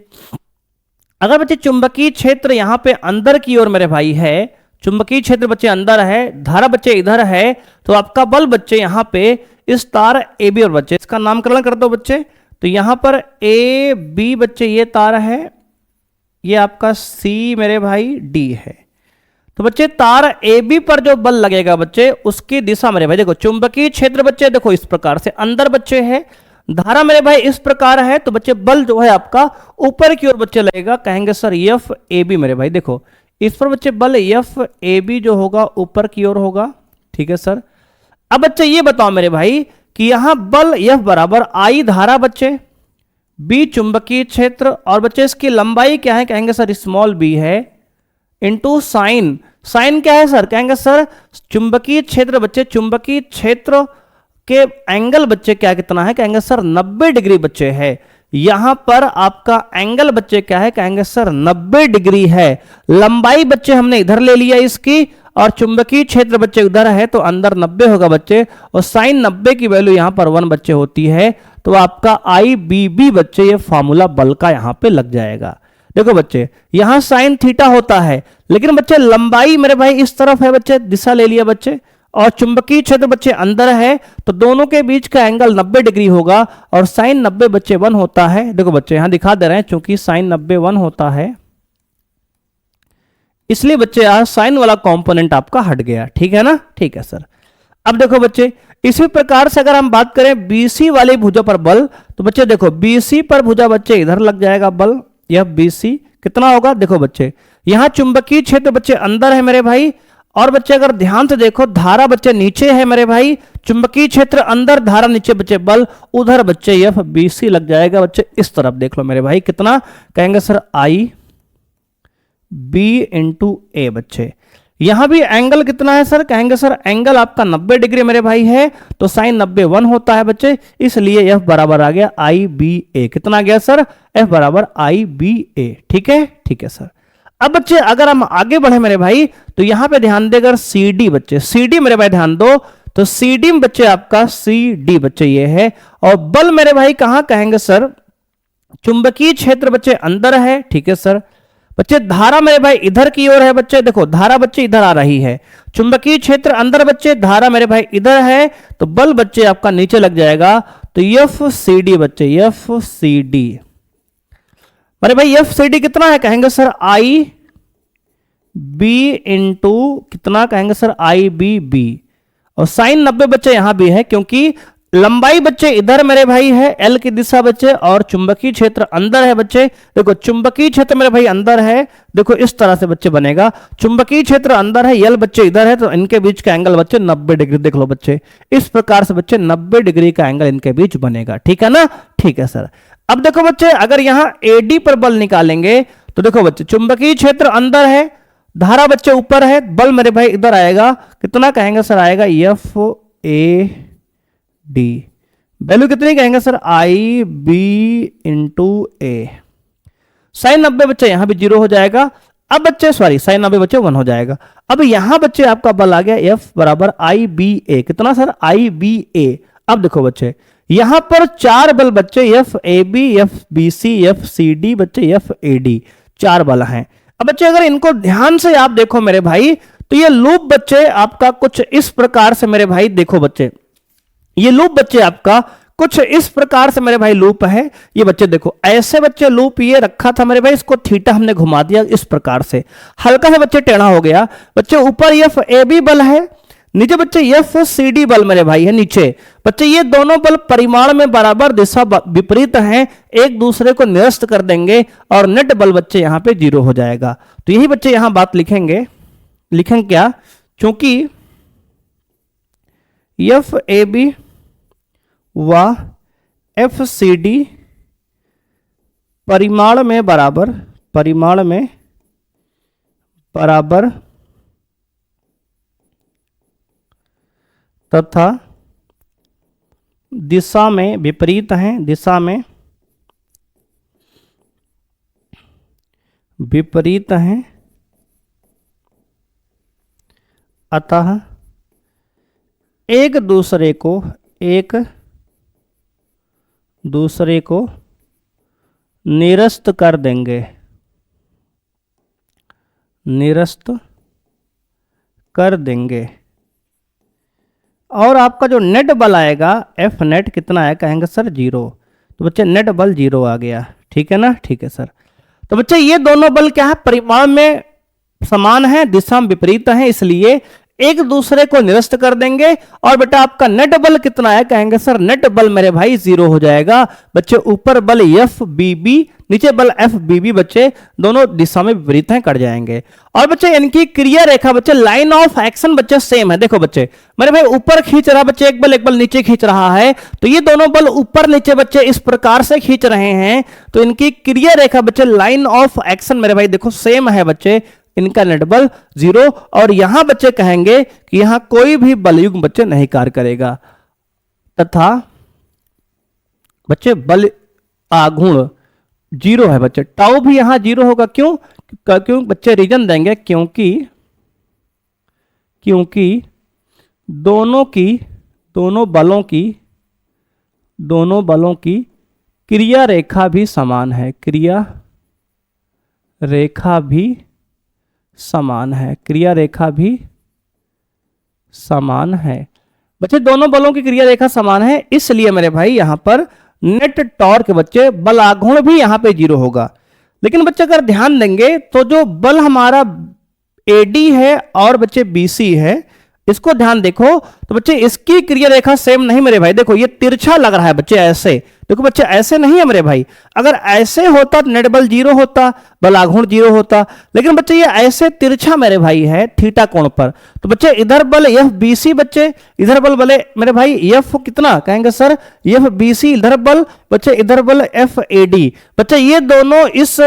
अगर बच्चे चुंबकीय क्षेत्र यहां पे अंदर की ओर मेरे भाई है, चुंबकीय क्षेत्र बच्चे अंदर है, धारा बच्चे इधर है, तो आपका बल बच्चे यहां पे इस तार ए बी और बच्चे इसका नामकरण कर दो बच्चे। तो यहां पर ए बी बच्चे ये तार है, ये आपका सी मेरे भाई डी है। तो बच्चे तार ए बी पर जो बल लगेगा बच्चे उसकी दिशा मेरे भाई देखो, चुंबकीय क्षेत्र बच्चे देखो इस प्रकार से अंदर बच्चे है, धारा मेरे भाई इस प्रकार है, तो बच्चे बल जो है आपका ऊपर की ओर बच्चे लगेगा। कहेंगे सर एफ ए बी मेरे भाई देखो इस पर बच्चे बल एफ ए बी जो होगा ऊपर की ओर होगा। ठीक है सर। अब बच्चे ये बताओ मेरे भाई कि यहां बल एफ बराबर आई धारा बच्चे, बी चुंबकीय क्षेत्र, और बच्चे इसकी लंबाई क्या है? कहेंगे सर स्मॉल बी है, इंटू साइन। साइन क्या है सर? कहेंगे सर चुंबकीय क्षेत्र बच्चे, चुंबकीय क्षेत्र के एंगल बच्चे क्या कितना है? कहेंगे सर 90 डिग्री बच्चे है। यहां पर आपका एंगल बच्चे क्या है? कहेंगे सर 90 डिग्री है। लंबाई बच्चे हमने इधर ले लिया इसकी, और चुंबकीय क्षेत्र बच्चे उधर है तो अंदर 90 होगा बच्चे, और साइन 90 की वैल्यू यहां पर 1 बच्चे होती है। तो आपका आई बी बी बच्चे ये फॉर्मूला बल का यहां पे लग जाएगा। देखो बच्चे यहां साइन थीटा होता है, लेकिन बच्चे लंबाई मेरे भाई इस तरफ है बच्चे, दिशा ले लिया बच्चे, और चुंबकीय क्षेत्र बच्चे अंदर है, तो दोनों के बीच का एंगल 90 डिग्री होगा, और साइन 90 बच्चे 1 होता है। देखो बच्चे यहां दिखा दे रहे हैं, चूंकि साइन 90 1 होता है, इसलिए बच्चे यहां साइन वाला कंपोनेंट आपका हट गया। ठीक है ना? ठीक है सर। अब देखो बच्चे इसी प्रकार से अगर हम बात करें बीसी वाली भुजा पर बल, तो बच्चे देखो बीसी पर भुजा बच्चे इधर लग जाएगा बल, यह बीसी कितना होगा? देखो बच्चे यहां चुंबकीय क्षेत्र बच्चे अंदर है मेरे भाई, और बच्चे अगर ध्यान से देखो धारा बच्चे नीचे है मेरे भाई, चुंबकीय क्षेत्र अंदर धारा नीचे बच्चे बल उधर बच्चे एफ बी सी लग जाएगा। बच्चे इस तरफ देख लो मेरे भाई कितना, कहेंगे सर आई बी इंटू ए बच्चे। यहां भी एंगल कितना है सर? कहेंगे सर एंगल आपका 90 डिग्री मेरे भाई है, तो साइन 90 1 होता है बच्चे, इसलिए एफ बराबर आ गया आई बी ए। कितना आ गया सर? एफ बराबर आई बी ए। ठीक है? ठीक है सर। अब बच्चे अगर हम आगे बढ़े मेरे भाई, तो यहां पे ध्यान दे, अगर सी डी बच्चे, सी डी मेरे भाई ध्यान दो, तो सी डी में बच्चे आपका सी डी बच्चे ये है, और बल मेरे भाई कहां? कहेंगे सर चुंबकीय क्षेत्र बच्चे अंदर है। ठीक है सर। बच्चे धारा मेरे भाई इधर की ओर है बच्चे, देखो धारा बच्चे इधर आ रही है, चुंबकीय क्षेत्र अंदर बच्चे, धारा मेरे भाई इधर है, तो बल बच्चे आपका नीचे लग जाएगा। तो एफ सी डी बच्चे, एफ सी डी मेरे भाई, एफ सी डी कितना है? कहेंगे सर आई बी इंटू कितना? कहेंगे सर आई बी बी, और साइन 90 बच्चे यहां भी है, क्योंकि लंबाई बच्चे इधर मेरे भाई है एल की दिशा बच्चे, और चुंबकीय क्षेत्र अंदर है बच्चे। देखो चुंबकीय क्षेत्र मेरे भाई अंदर है, देखो इस तरह से बच्चे बनेगा, चुंबकीय क्षेत्र अंदर है, एल बच्चे इधर है, तो इनके बीच का एंगल बच्चे 90 डिग्री। देख लो बच्चे इस प्रकार से बच्चे 90 डिग्री का एंगल इनके बीच बनेगा। ठीक है ना? ठीक है सर। अब देखो बच्चे अगर यहां एडी पर बल निकालेंगे, तो देखो बच्चे चुंबकीय क्षेत्र अंदर है, धारा बच्चे ऊपर है, बल मेरे भाई इधर आएगा, कितना? कहेंगे सर आएगा एफ ए डी वैल्यू कितनी कहेंगे sir, I B into A. Sign 90 बच्चे यहां भी 0 हो जाएगा। अब बच्चे सॉरी साइन 90 बच्चे 1 हो जाएगा। अब यहां बच्चे आपका बल आ गया एफ बराबर आई बी ए। कितना सर, आई बी ए। अब देखो बच्चे यहां पर 4 बल बच्चे, F A B, F B C, F C D बच्चे, एफ ए डी, 4 बल हैं। अब बच्चे अगर इनको ध्यान से आप देखो मेरे भाई, तो ये लूप बच्चे आपका कुछ इस प्रकार से मेरे भाई, देखो बच्चे ये लूप बच्चे आपका कुछ इस प्रकार से मेरे भाई लूप है। ये बच्चे देखो ऐसे बच्चे लूप ये रखा था मेरे भाई, इसको थीटा हमने घुमा दिया इस प्रकार से, हल्का सा बच्चे टेढ़ा हो गया। बच्चे ऊपर एफ ए बी बल है, नीचे बच्चे एफ सी डी बल मेरे भाई है नीचे। बच्चे ये दोनों बल परिमाण में बराबर, दिशा विपरीत हैं, एक दूसरे को निरस्त कर देंगे और नेट बल बच्चे यहां पे 0 हो जाएगा। तो यही बच्चे यहां बात लिखेंगे, लिखेंगे क्या, चूंकि एफ ए बी व एफ सी डी परिमाण में बराबर, परिमाण में बराबर तथा दिशा में विपरीत हैं, दिशा में विपरीत हैं, अतः एक दूसरे को निरस्त कर देंगे, निरस्त कर देंगे। और आपका जो नेट बल आएगा एफ नेट कितना है, कहेंगे सर 0। तो बच्चे नेट बल 0 आ गया, ठीक है ना, ठीक है सर। तो बच्चे ये दोनों बल क्या है, परिमाण में समान है, दिशा में विपरीत है, इसलिए एक दूसरे को निरस्त कर देंगे। और बेटा आपका नेट बल कितना है, कहेंगे सर नेट बल मेरे भाई 0 हो जाएगा। बच्चे ऊपर बल एफ बी बी, नीचे बल एफ बी बी, बच्चे दोनों दिशा में विपरीत हैं, कट जाएंगे। और बच्चे इनकी क्रिया रेखा बच्चे, लाइन ऑफ एक्शन बच्चे सेम है। देखो बच्चे मेरे भाई ऊपर खींच रहा बच्चे एक बल नीचे खींच रहा है, तो ये दोनों बल ऊपर नीचे बच्चे इस प्रकार से खींच रहे हैं, तो इनकी क्रिया रेखा बच्चे, लाइन ऑफ एक्शन मेरे भाई देखो सेम है बच्चे, इनका नेट बल 0। और यहां बच्चे कहेंगे कि यहां कोई भी बलयुग्म बच्चे नहीं कार्य करेगा, तथा बच्चे बल आघूर्ण 0 है बच्चे, टाउ भी यहां 0 होगा। क्यों, क्यों बच्चे रीजन देंगे, क्योंकि दोनों बलों की क्रिया रेखा भी समान है, क्रिया रेखा भी समान है, क्रिया रेखा भी समान है। बच्चे दोनों बलों की क्रिया रेखा समान है, इसलिए मेरे भाई यहां पर नेट टॉर्क बच्चे बल आघूर्ण भी यहां पे 0 होगा। लेकिन बच्चे अगर ध्यान देंगे तो जो बल हमारा एडी है और बच्चे बीसी है, इसको ध्यान देखो तो बच्चे इसकी क्रिया रेखा सेम नहीं मेरे भाई। देखो ये तिरछा लग रहा है बच्चे, ऐसे देखो बच्चे, ऐसे नहीं है मेरे भाई। अगर ऐसे होता तो नेट बल 0 होता, बल आघूर्ण 0 होता, लेकिन बच्चे ये ऐसे तिरछा मेरे भाई है थीटा कोण पर। तो बच्चे इधर बल एफ बी सी, बच्चे इधर बल बले मेरे भाई एफ कितना, कहेंगे सर एफ बी सी, इधर बल बच्चे इधर बल एफ ए डी। बच्चे ये दोनों इस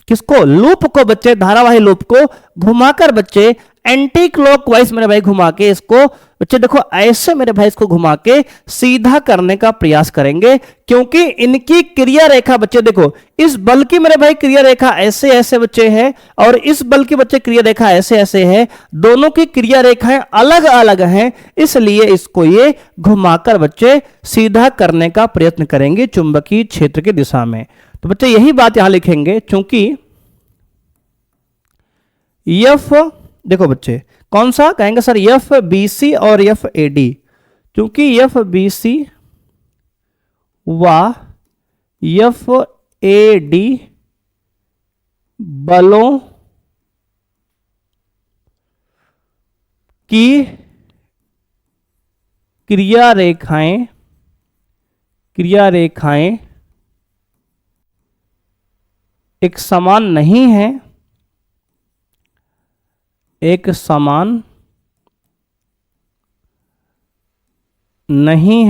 किसको, लूप को बच्चे, धारावाही लूप को घुमाकर बच्चे एंटी क्लॉकवाइज मेरे भाई घुमा के इसको बच्चे देखो ऐसे मेरे भाई इसको घुमा के सीधा करने का प्रयास करेंगे, क्योंकि इनकी क्रिया रेखा बच्चे देखो, इस बल की मेरे भाई क्रिया रेखा ऐसे ऐसे बच्चे है और इस बल की बच्चे क्रिया रेखा ऐसे ऐसे है, दोनों की क्रिया रेखाएं अलग अलग हैं, इसलिए इसको ये घुमाकर बच्चे सीधा करने का प्रयत्न करेंगे चुंबकीय क्षेत्र की दिशा में। तो बच्चे यही बात यहां लिखेंगे, चूंकि एफ देखो बच्चे कौन सा, कहेंगे सर एफ बी सी और एफ ए डी, क्योंकि एफ बी सी व एफ ए डी बलों की क्रिया रेखाएं एक समान नहीं है, एक समान नहीं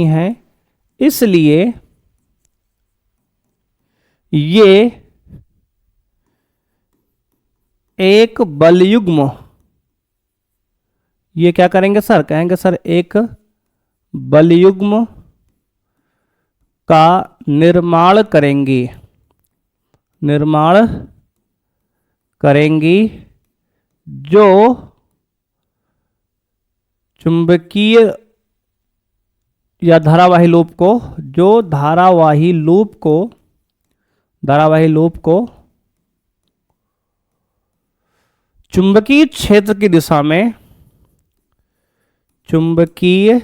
है, इसलिए ये एक बलयुग्म ये क्या करेंगे सर, कहेंगे सर एक बलयुग्म का निर्माण करेंगी, निर्माण करेंगी जो चुंबकीय या धारावाही लूप को, जो धारावाही लूप को चुंबकीय क्षेत्र की दिशा में, चुंबकीय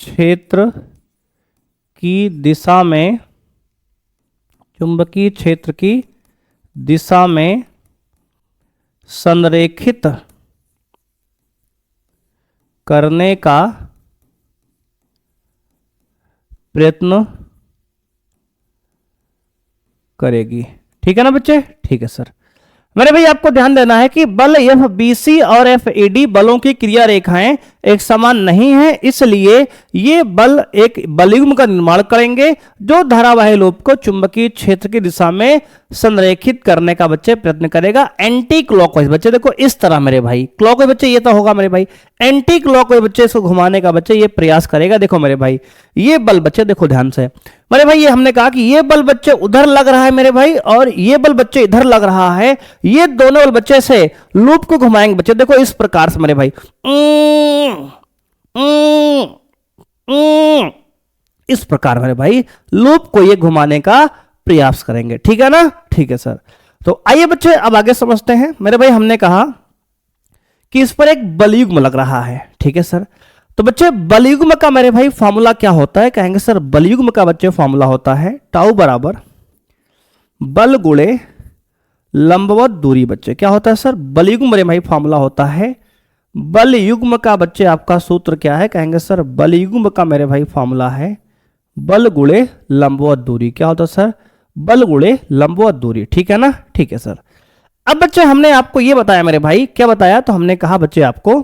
क्षेत्र की दिशा में, चुंबकीय क्षेत्र की दिशा में संरेखित करने का प्रयत्न करेगी। ठीक है ना बच्चे, ठीक है सर। मेरे भाई आपको ध्यान देना है कि बल FBC और FAD बलों की क्रिया रेखाएं एक समान नहीं है, इसलिए ये बल एक बलयुग्म का निर्माण करेंगे जो धारावाही लूप को चुंबकीय क्षेत्र की दिशा में संरेखित करने का बच्चे प्रयत्न करेगा। एंटी क्लॉकवाइज बच्चे देखो इस तरह मेरे भाई, क्लॉकवाइज बच्चे ये तो होगा मेरे भाई, एंटी क्लॉकवाइज बच्चे इसको घुमाने का बच्चे ये प्रयास करेगा। देखो मेरे भाई ये बल बच्चे देखो ध्यान से मेरे भाई, ये हमने कहा कि ये बल बच्चे उधर लग रहा है मेरे भाई और ये बल बच्चे इधर लग रहा है, ये दोनों बल बच्चे से लूप को घुमाएंगे बच्चे देखो इस प्रकार से मेरे भाई, इस प्रकार मेरे भाई लूप को ये घुमाने का प्रयास करेंगे। ठीक है ना, ठीक है सर। तो आइए बच्चे अब आगे समझते हैं। मेरे भाई हमने कहा कि इस पर एक बलयुग्म लग रहा है, ठीक है सर। तो बच्चे बलयुग्म का मेरे भाई फॉर्मूला क्या होता है, कहेंगे सर बलयुग्म का बच्चे फॉर्मूला होता है टाउ बराबर बल गुणे लंबवत दूरी। बच्चे क्या होता है सर, बलयुग्म मेरे भाई फॉर्मूला होता है, बलयुग्म का बच्चे आपका सूत्र क्या है, कहेंगे सर बलयुग्म का मेरे भाई फॉर्मूला है बल गुणे लंबवत दूरी। क्या होता है सर, बल गुणे लंबवत दूरी। ठीक है ना, ठीक है सर। अब बच्चे हमने आपको ये बताया मेरे भाई, क्या बताया, तो हमने कहा बच्चे आपको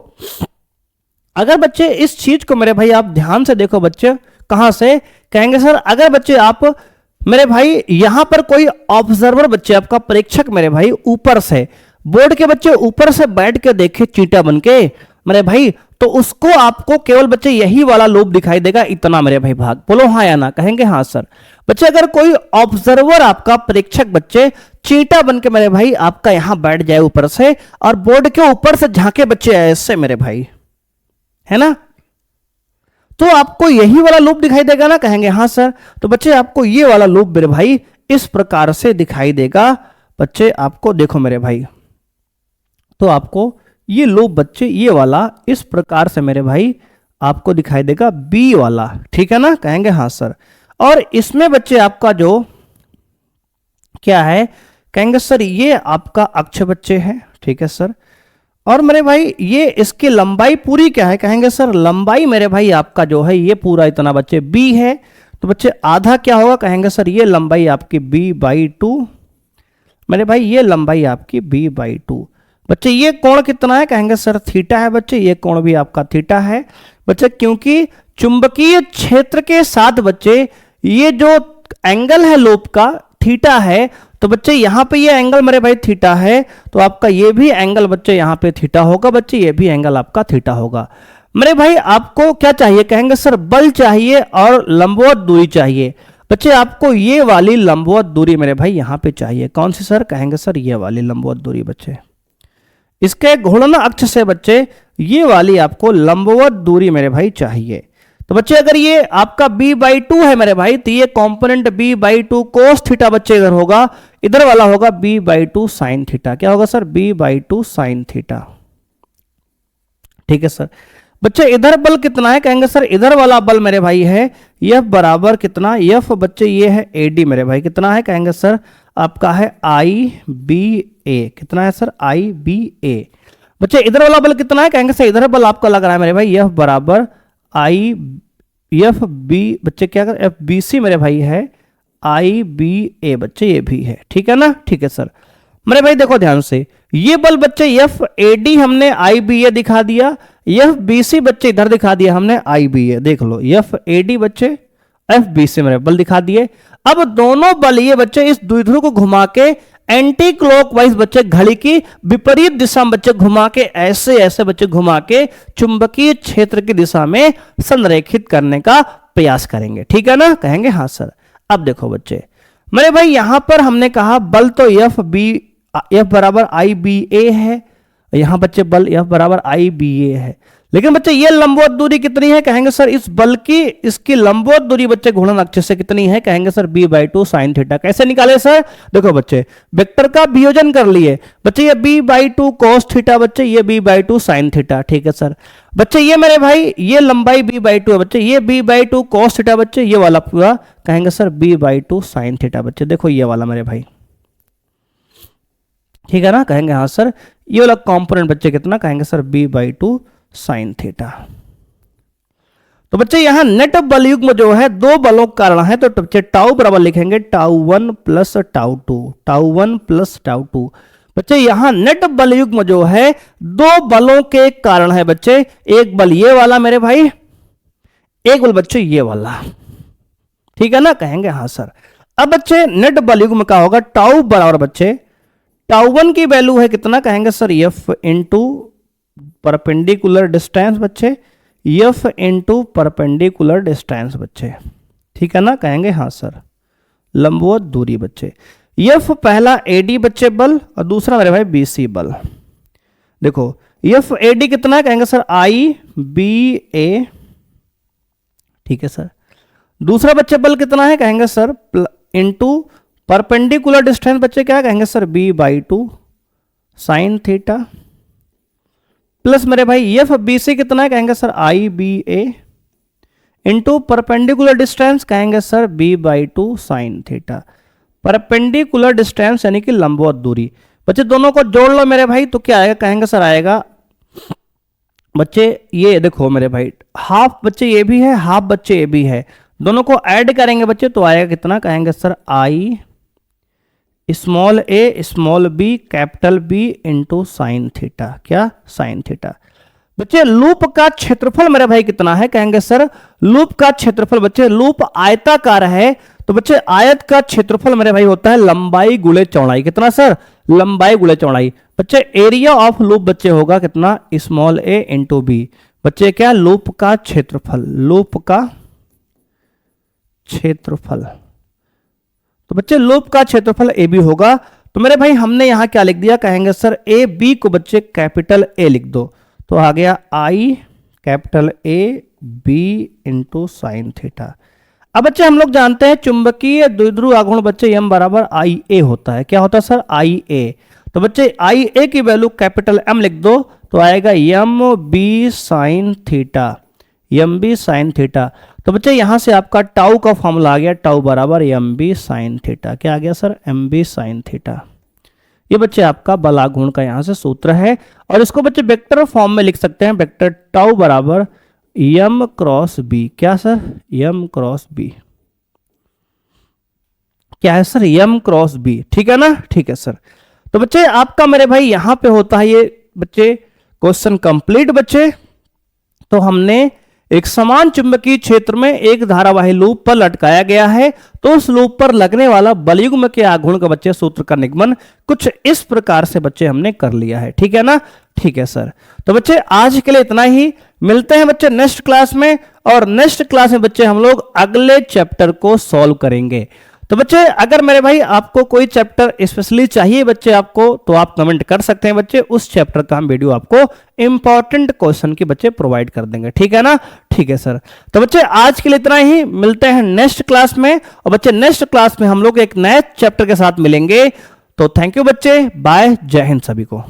अगर बच्चे इस चीज को मेरे भाई आप ध्यान से देखो बच्चे, कहां से, कहेंगे सर अगर बच्चे आप मेरे भाई यहां पर कोई ऑब्जर्वर बच्चे आपका परीक्षक मेरे भाई ऊपर से बोर्ड के बच्चे ऊपर से बैठ के देखे चींटा बन के मेरे भाई, तो उसको आपको केवल बच्चे यही वाला लूप दिखाई देगा इतना मेरे भाई भाग। बोलो हाँ या ना, कहेंगे हाँ सर। बच्चे अगर कोई ऑब्जर्वर आपका परीक्षक बच्चे चींटा बन के मेरे भाई आपका यहां बैठ जाए ऊपर से और बोर्ड के ऊपर से झांके बच्चे ऐसे मेरे भाई, है ना, तो आपको यही वाला लूप दिखाई देगा ना, कहेंगे हाँ सर। तो बच्चे आपको ये वाला लूप मेरे भाई इस प्रकार से दिखाई देगा बच्चे, आपको देखो मेरे भाई, तो आपको ये लूप बच्चे ये वाला इस प्रकार से मेरे भाई आपको दिखाई देगा बी वाला। ठीक है ना, कहेंगे हाँ सर। और इसमें बच्चे आपका जो क्या है, कहेंगे सर ये आपका अक्ष बच्चे है। ठीक है सर। और मेरे भाई ये इसकी लंबाई पूरी क्या है, कहेंगे सर लंबाई मेरे भाई आपका जो है ये पूरा इतना बच्चे b है, तो बच्चे आधा क्या होगा, कहेंगे सर ये लंबाई आपकी b/2 मेरे भाई, ये लंबाई आपकी b/2। बच्चे ये कोण कितना है, कहेंगे सर थीटा है बच्चे, ये कोण भी आपका थीटा है बच्चे, क्योंकि चुंबकीय क्षेत्र के साथ बच्चे ये जो एंगल है लूप का थीटा है, तो बच्चे यहां पे ये एंगल मेरे भाई थीटा है, तो आपका ये भी एंगल बच्चे यहां पे थीटा होगा बच्चे, ये भी एंगल आपका थीटा होगा। मेरे भाई आपको क्या चाहिए, कहेंगे सर बल चाहिए और लंबवत दूरी चाहिए। बच्चे आपको ये वाली लंबवत दूरी मेरे भाई यहां पे चाहिए, कौन सी सर, कहेंगे सर ये वाली लंबवत दूरी बच्चे, इसके घूर्णन अक्ष से बच्चे ये वाली आपको लंबवत दूरी मेरे भाई चाहिए। तो बच्चे अगर ये आपका b/2 है मेरे भाई, तो ये कंपोनेंट b/2 cos थीटा बच्चे इधर होगा, इधर वाला होगा b/2 sin थीटा। क्या होगा सर, b/2 sin थीटा। ठीक है सर। बच्चे इधर बल कितना है, कहेंगे सर इधर वाला बल मेरे भाई है F बराबर कितना, F बच्चे ये है AD मेरे भाई, कितना है, कहेंगे सर आपका है IBA। कितना है सर, IBA। बच्चे इधर वाला बल कितना है, कहेंगे सर इधर बल आपका लग रहा है मेरे भाई F बराबर FB बच्चे क्या कर FBC मेरे भाई है IBA बच्चे, ये भी है। ठीक है ना, ठीक है सर। मेरे भाई देखो ध्यान से, ये बल बच्चे FAD हमने IBA दिखा दिया, FBC बच्चे इधर दिखा दिया हमने IBA, देख लो FAD बच्चे FBC मेरे बल दिखा दिए। अब दोनों बल ये बच्चे इस द्विध्रुव को घुमा के एंटी क्लॉकवाइज बच्चे घड़ी की विपरीत दिशा में बच्चे घुमा के ऐसे ऐसे बच्चे घुमा के चुंबकीय क्षेत्र की दिशा में संरेखित करने का प्रयास करेंगे। ठीक है ना, कहेंगे हाँ सर। अब देखो बच्चे मेरे भाई यहां पर हमने कहा बल तो एफ बराबर आई बी ए है, यहां बच्चे बल एफ बराबर आई बी ए है, लेकिन बच्चे ये लंबवत दूरी कितनी है, कहेंगे सर इस बल की इसकी लंबवत दूरी बच्चे घूर्णन अक्ष से कितनी है, कहेंगे सर b/2 sin थीटा। कैसे निकाले सर, देखो बच्चे वेक्टर का वियोजन कर लिए बच्चे, ये b/2 cos थीटा बच्चे, ये b/2 sin थीटा। ठीक है सर बच्चे, ये मेरे भाई ये लंबाई b/2 है बच्चे, ये b/2 cos थीटा बच्चे, ये वाला पूरा कहेंगे सर b/2 sin थीटा बच्चे। देखो ये वाला मेरे भाई, ठीक है ना, कहेंगे हाँ सर। ये वाला कंपोनेंट बच्चे कितना, कहेंगे सर b/2 sin थीटा। तो बच्चे यहां नेट बल युग्म जो है दो बलों के कारण है, तो बच्चे टाउ बराबर लिखेंगे टाउ1 प्लस टाउ2, टाउ1 प्लस टाउ2। बच्चे यहां नेट बल युग्म जो है दो बलों के कारण है बच्चे, एक बल ये वाला मेरे भाई, एक बल बच्चे ये वाला। ठीक है ना, कहेंगे हाँ सर। अब बच्चे नेट बल युग्म का होगा टाउ बराबर बच्चे टाउ1 की वैल्यू है कितना, कहेंगे sir F into perpendicular distance बच्चे, एफ इंटू परपेंडिकुलर डिस्टेंस बच्चे। ठीक है ना, कहेंगे हाँ सर। लंबवत दूरी बच्चे, एफ पहला एडी बच्चे बल और दूसरा मेरे भाई बीसी बल। देखो एफ एडी कितना है, कहेंगे सर आई बी ए। ठीक है सर, दूसरा बच्चे बल कितना है, कहेंगे सर इंटू परपेंडिकुलर डिस्टेंस बच्चे क्या कहेंगे sir b/2 sin theta, plus मेरे भाई एफ बी सी कितना है, कहेंगे sir I B A into perpendicular distance कहेंगे sir b/2 sin theta. Perpendicular distance यानी कि लंबवत दूरी बच्चे, दोनों को जोड़ लो मेरे भाई तो क्या आएगा, कहेंगे सर आएगा बच्चे ये देखो मेरे भाई हाफ बच्चे ये भी है, हाफ बच्चे ये भी है, दोनों को ऐड करेंगे बच्चे तो आएगा कितना, कहेंगे sir I small A small B capital B into sine theta. क्या, साइन थीटा। बच्चे लूप का क्षेत्रफल मेरे भाई कितना है, कहेंगे सर लूप का क्षेत्रफल बच्चे, लूप आयताकार है तो बच्चे आयत का क्षेत्रफल मेरे भाई होता है लंबाई गुणे चौड़ाई। कितना सर, लंबाई गुणे चौड़ाई। बच्चे एरिया ऑफ लूप बच्चे होगा कितना, स्मॉल ए इंटू बी। बच्चे क्या, लूप का क्षेत्रफल, लूप का क्षेत्रफल। तो बच्चे लूप का क्षेत्रफल ए बी होगा। तो मेरे भाई हमने यहां क्या लिख दिया, कहेंगे सर ए बी को बच्चे कैपिटल ए लिख दो तो आ गया I capital A B into sine theta. अब बच्चे हम लोग जानते हैं चुंबकीय द्विध्रुव आघूर्ण बच्चे एम बराबर आई ए होता है। क्या होता है सर, आई ए। तो बच्चे आई ए की वैल्यू कैपिटल एम लिख दो तो आएगा M B sine theta, M B sine theta. तो बच्चे यहां से आपका टाउ का फॉर्मूला आ गया, टाउ बराबर एम बी साइन थीटा। क्या आ गया sir, M B sine theta. ये बच्चे आपका बल आघूर्ण का यहां से सूत्र है और इसको बच्चे वेक्टर फॉर्म में लिख सकते हैं, वेक्टर टाउ बराबर एम क्रॉस बी। क्या सर, एम क्रॉस बी। क्या है सर, एम क्रॉस बी। ठीक है ना, ठीक है सर। तो बच्चे आपका मेरे भाई यहां पे होता है ये बच्चे क्वेश्चन कंप्लीट बच्चे। तो हमने एक समान चुंबकीय क्षेत्र में एक धारावाही लूप पर लटकाया गया है, तो उस लूप पर लगने वाला बलयुग्म के आघूर्ण का बच्चे सूत्र का निगमन कुछ इस प्रकार से बच्चे हमने कर लिया है। ठीक है ना, ठीक है सर। तो बच्चे आज के लिए इतना ही, मिलते हैं बच्चे नेक्स्ट क्लास में, और नेक्स्ट क्लास में बच्चे हम लोग अगले चैप्टर को सॉल्व करेंगे। तो बच्चे अगर मेरे भाई आपको कोई चैप्टर स्पेशली चाहिए बच्चे आपको, तो आप कमेंट कर सकते हैं बच्चे, उस चैप्टर का हम वीडियो आपको इंपॉर्टेंट क्वेश्चन की बच्चे प्रोवाइड कर देंगे। ठीक है ना, ठीक है सर। तो बच्चे आज के लिए इतना ही, मिलते हैं नेक्स्ट क्लास में, और बच्चे नेक्स्ट क्लास में हम लोग एक नए चैप्टर के साथ मिलेंगे। तो थैंक यू बच्चे, बाय, जय हिंद सभी को।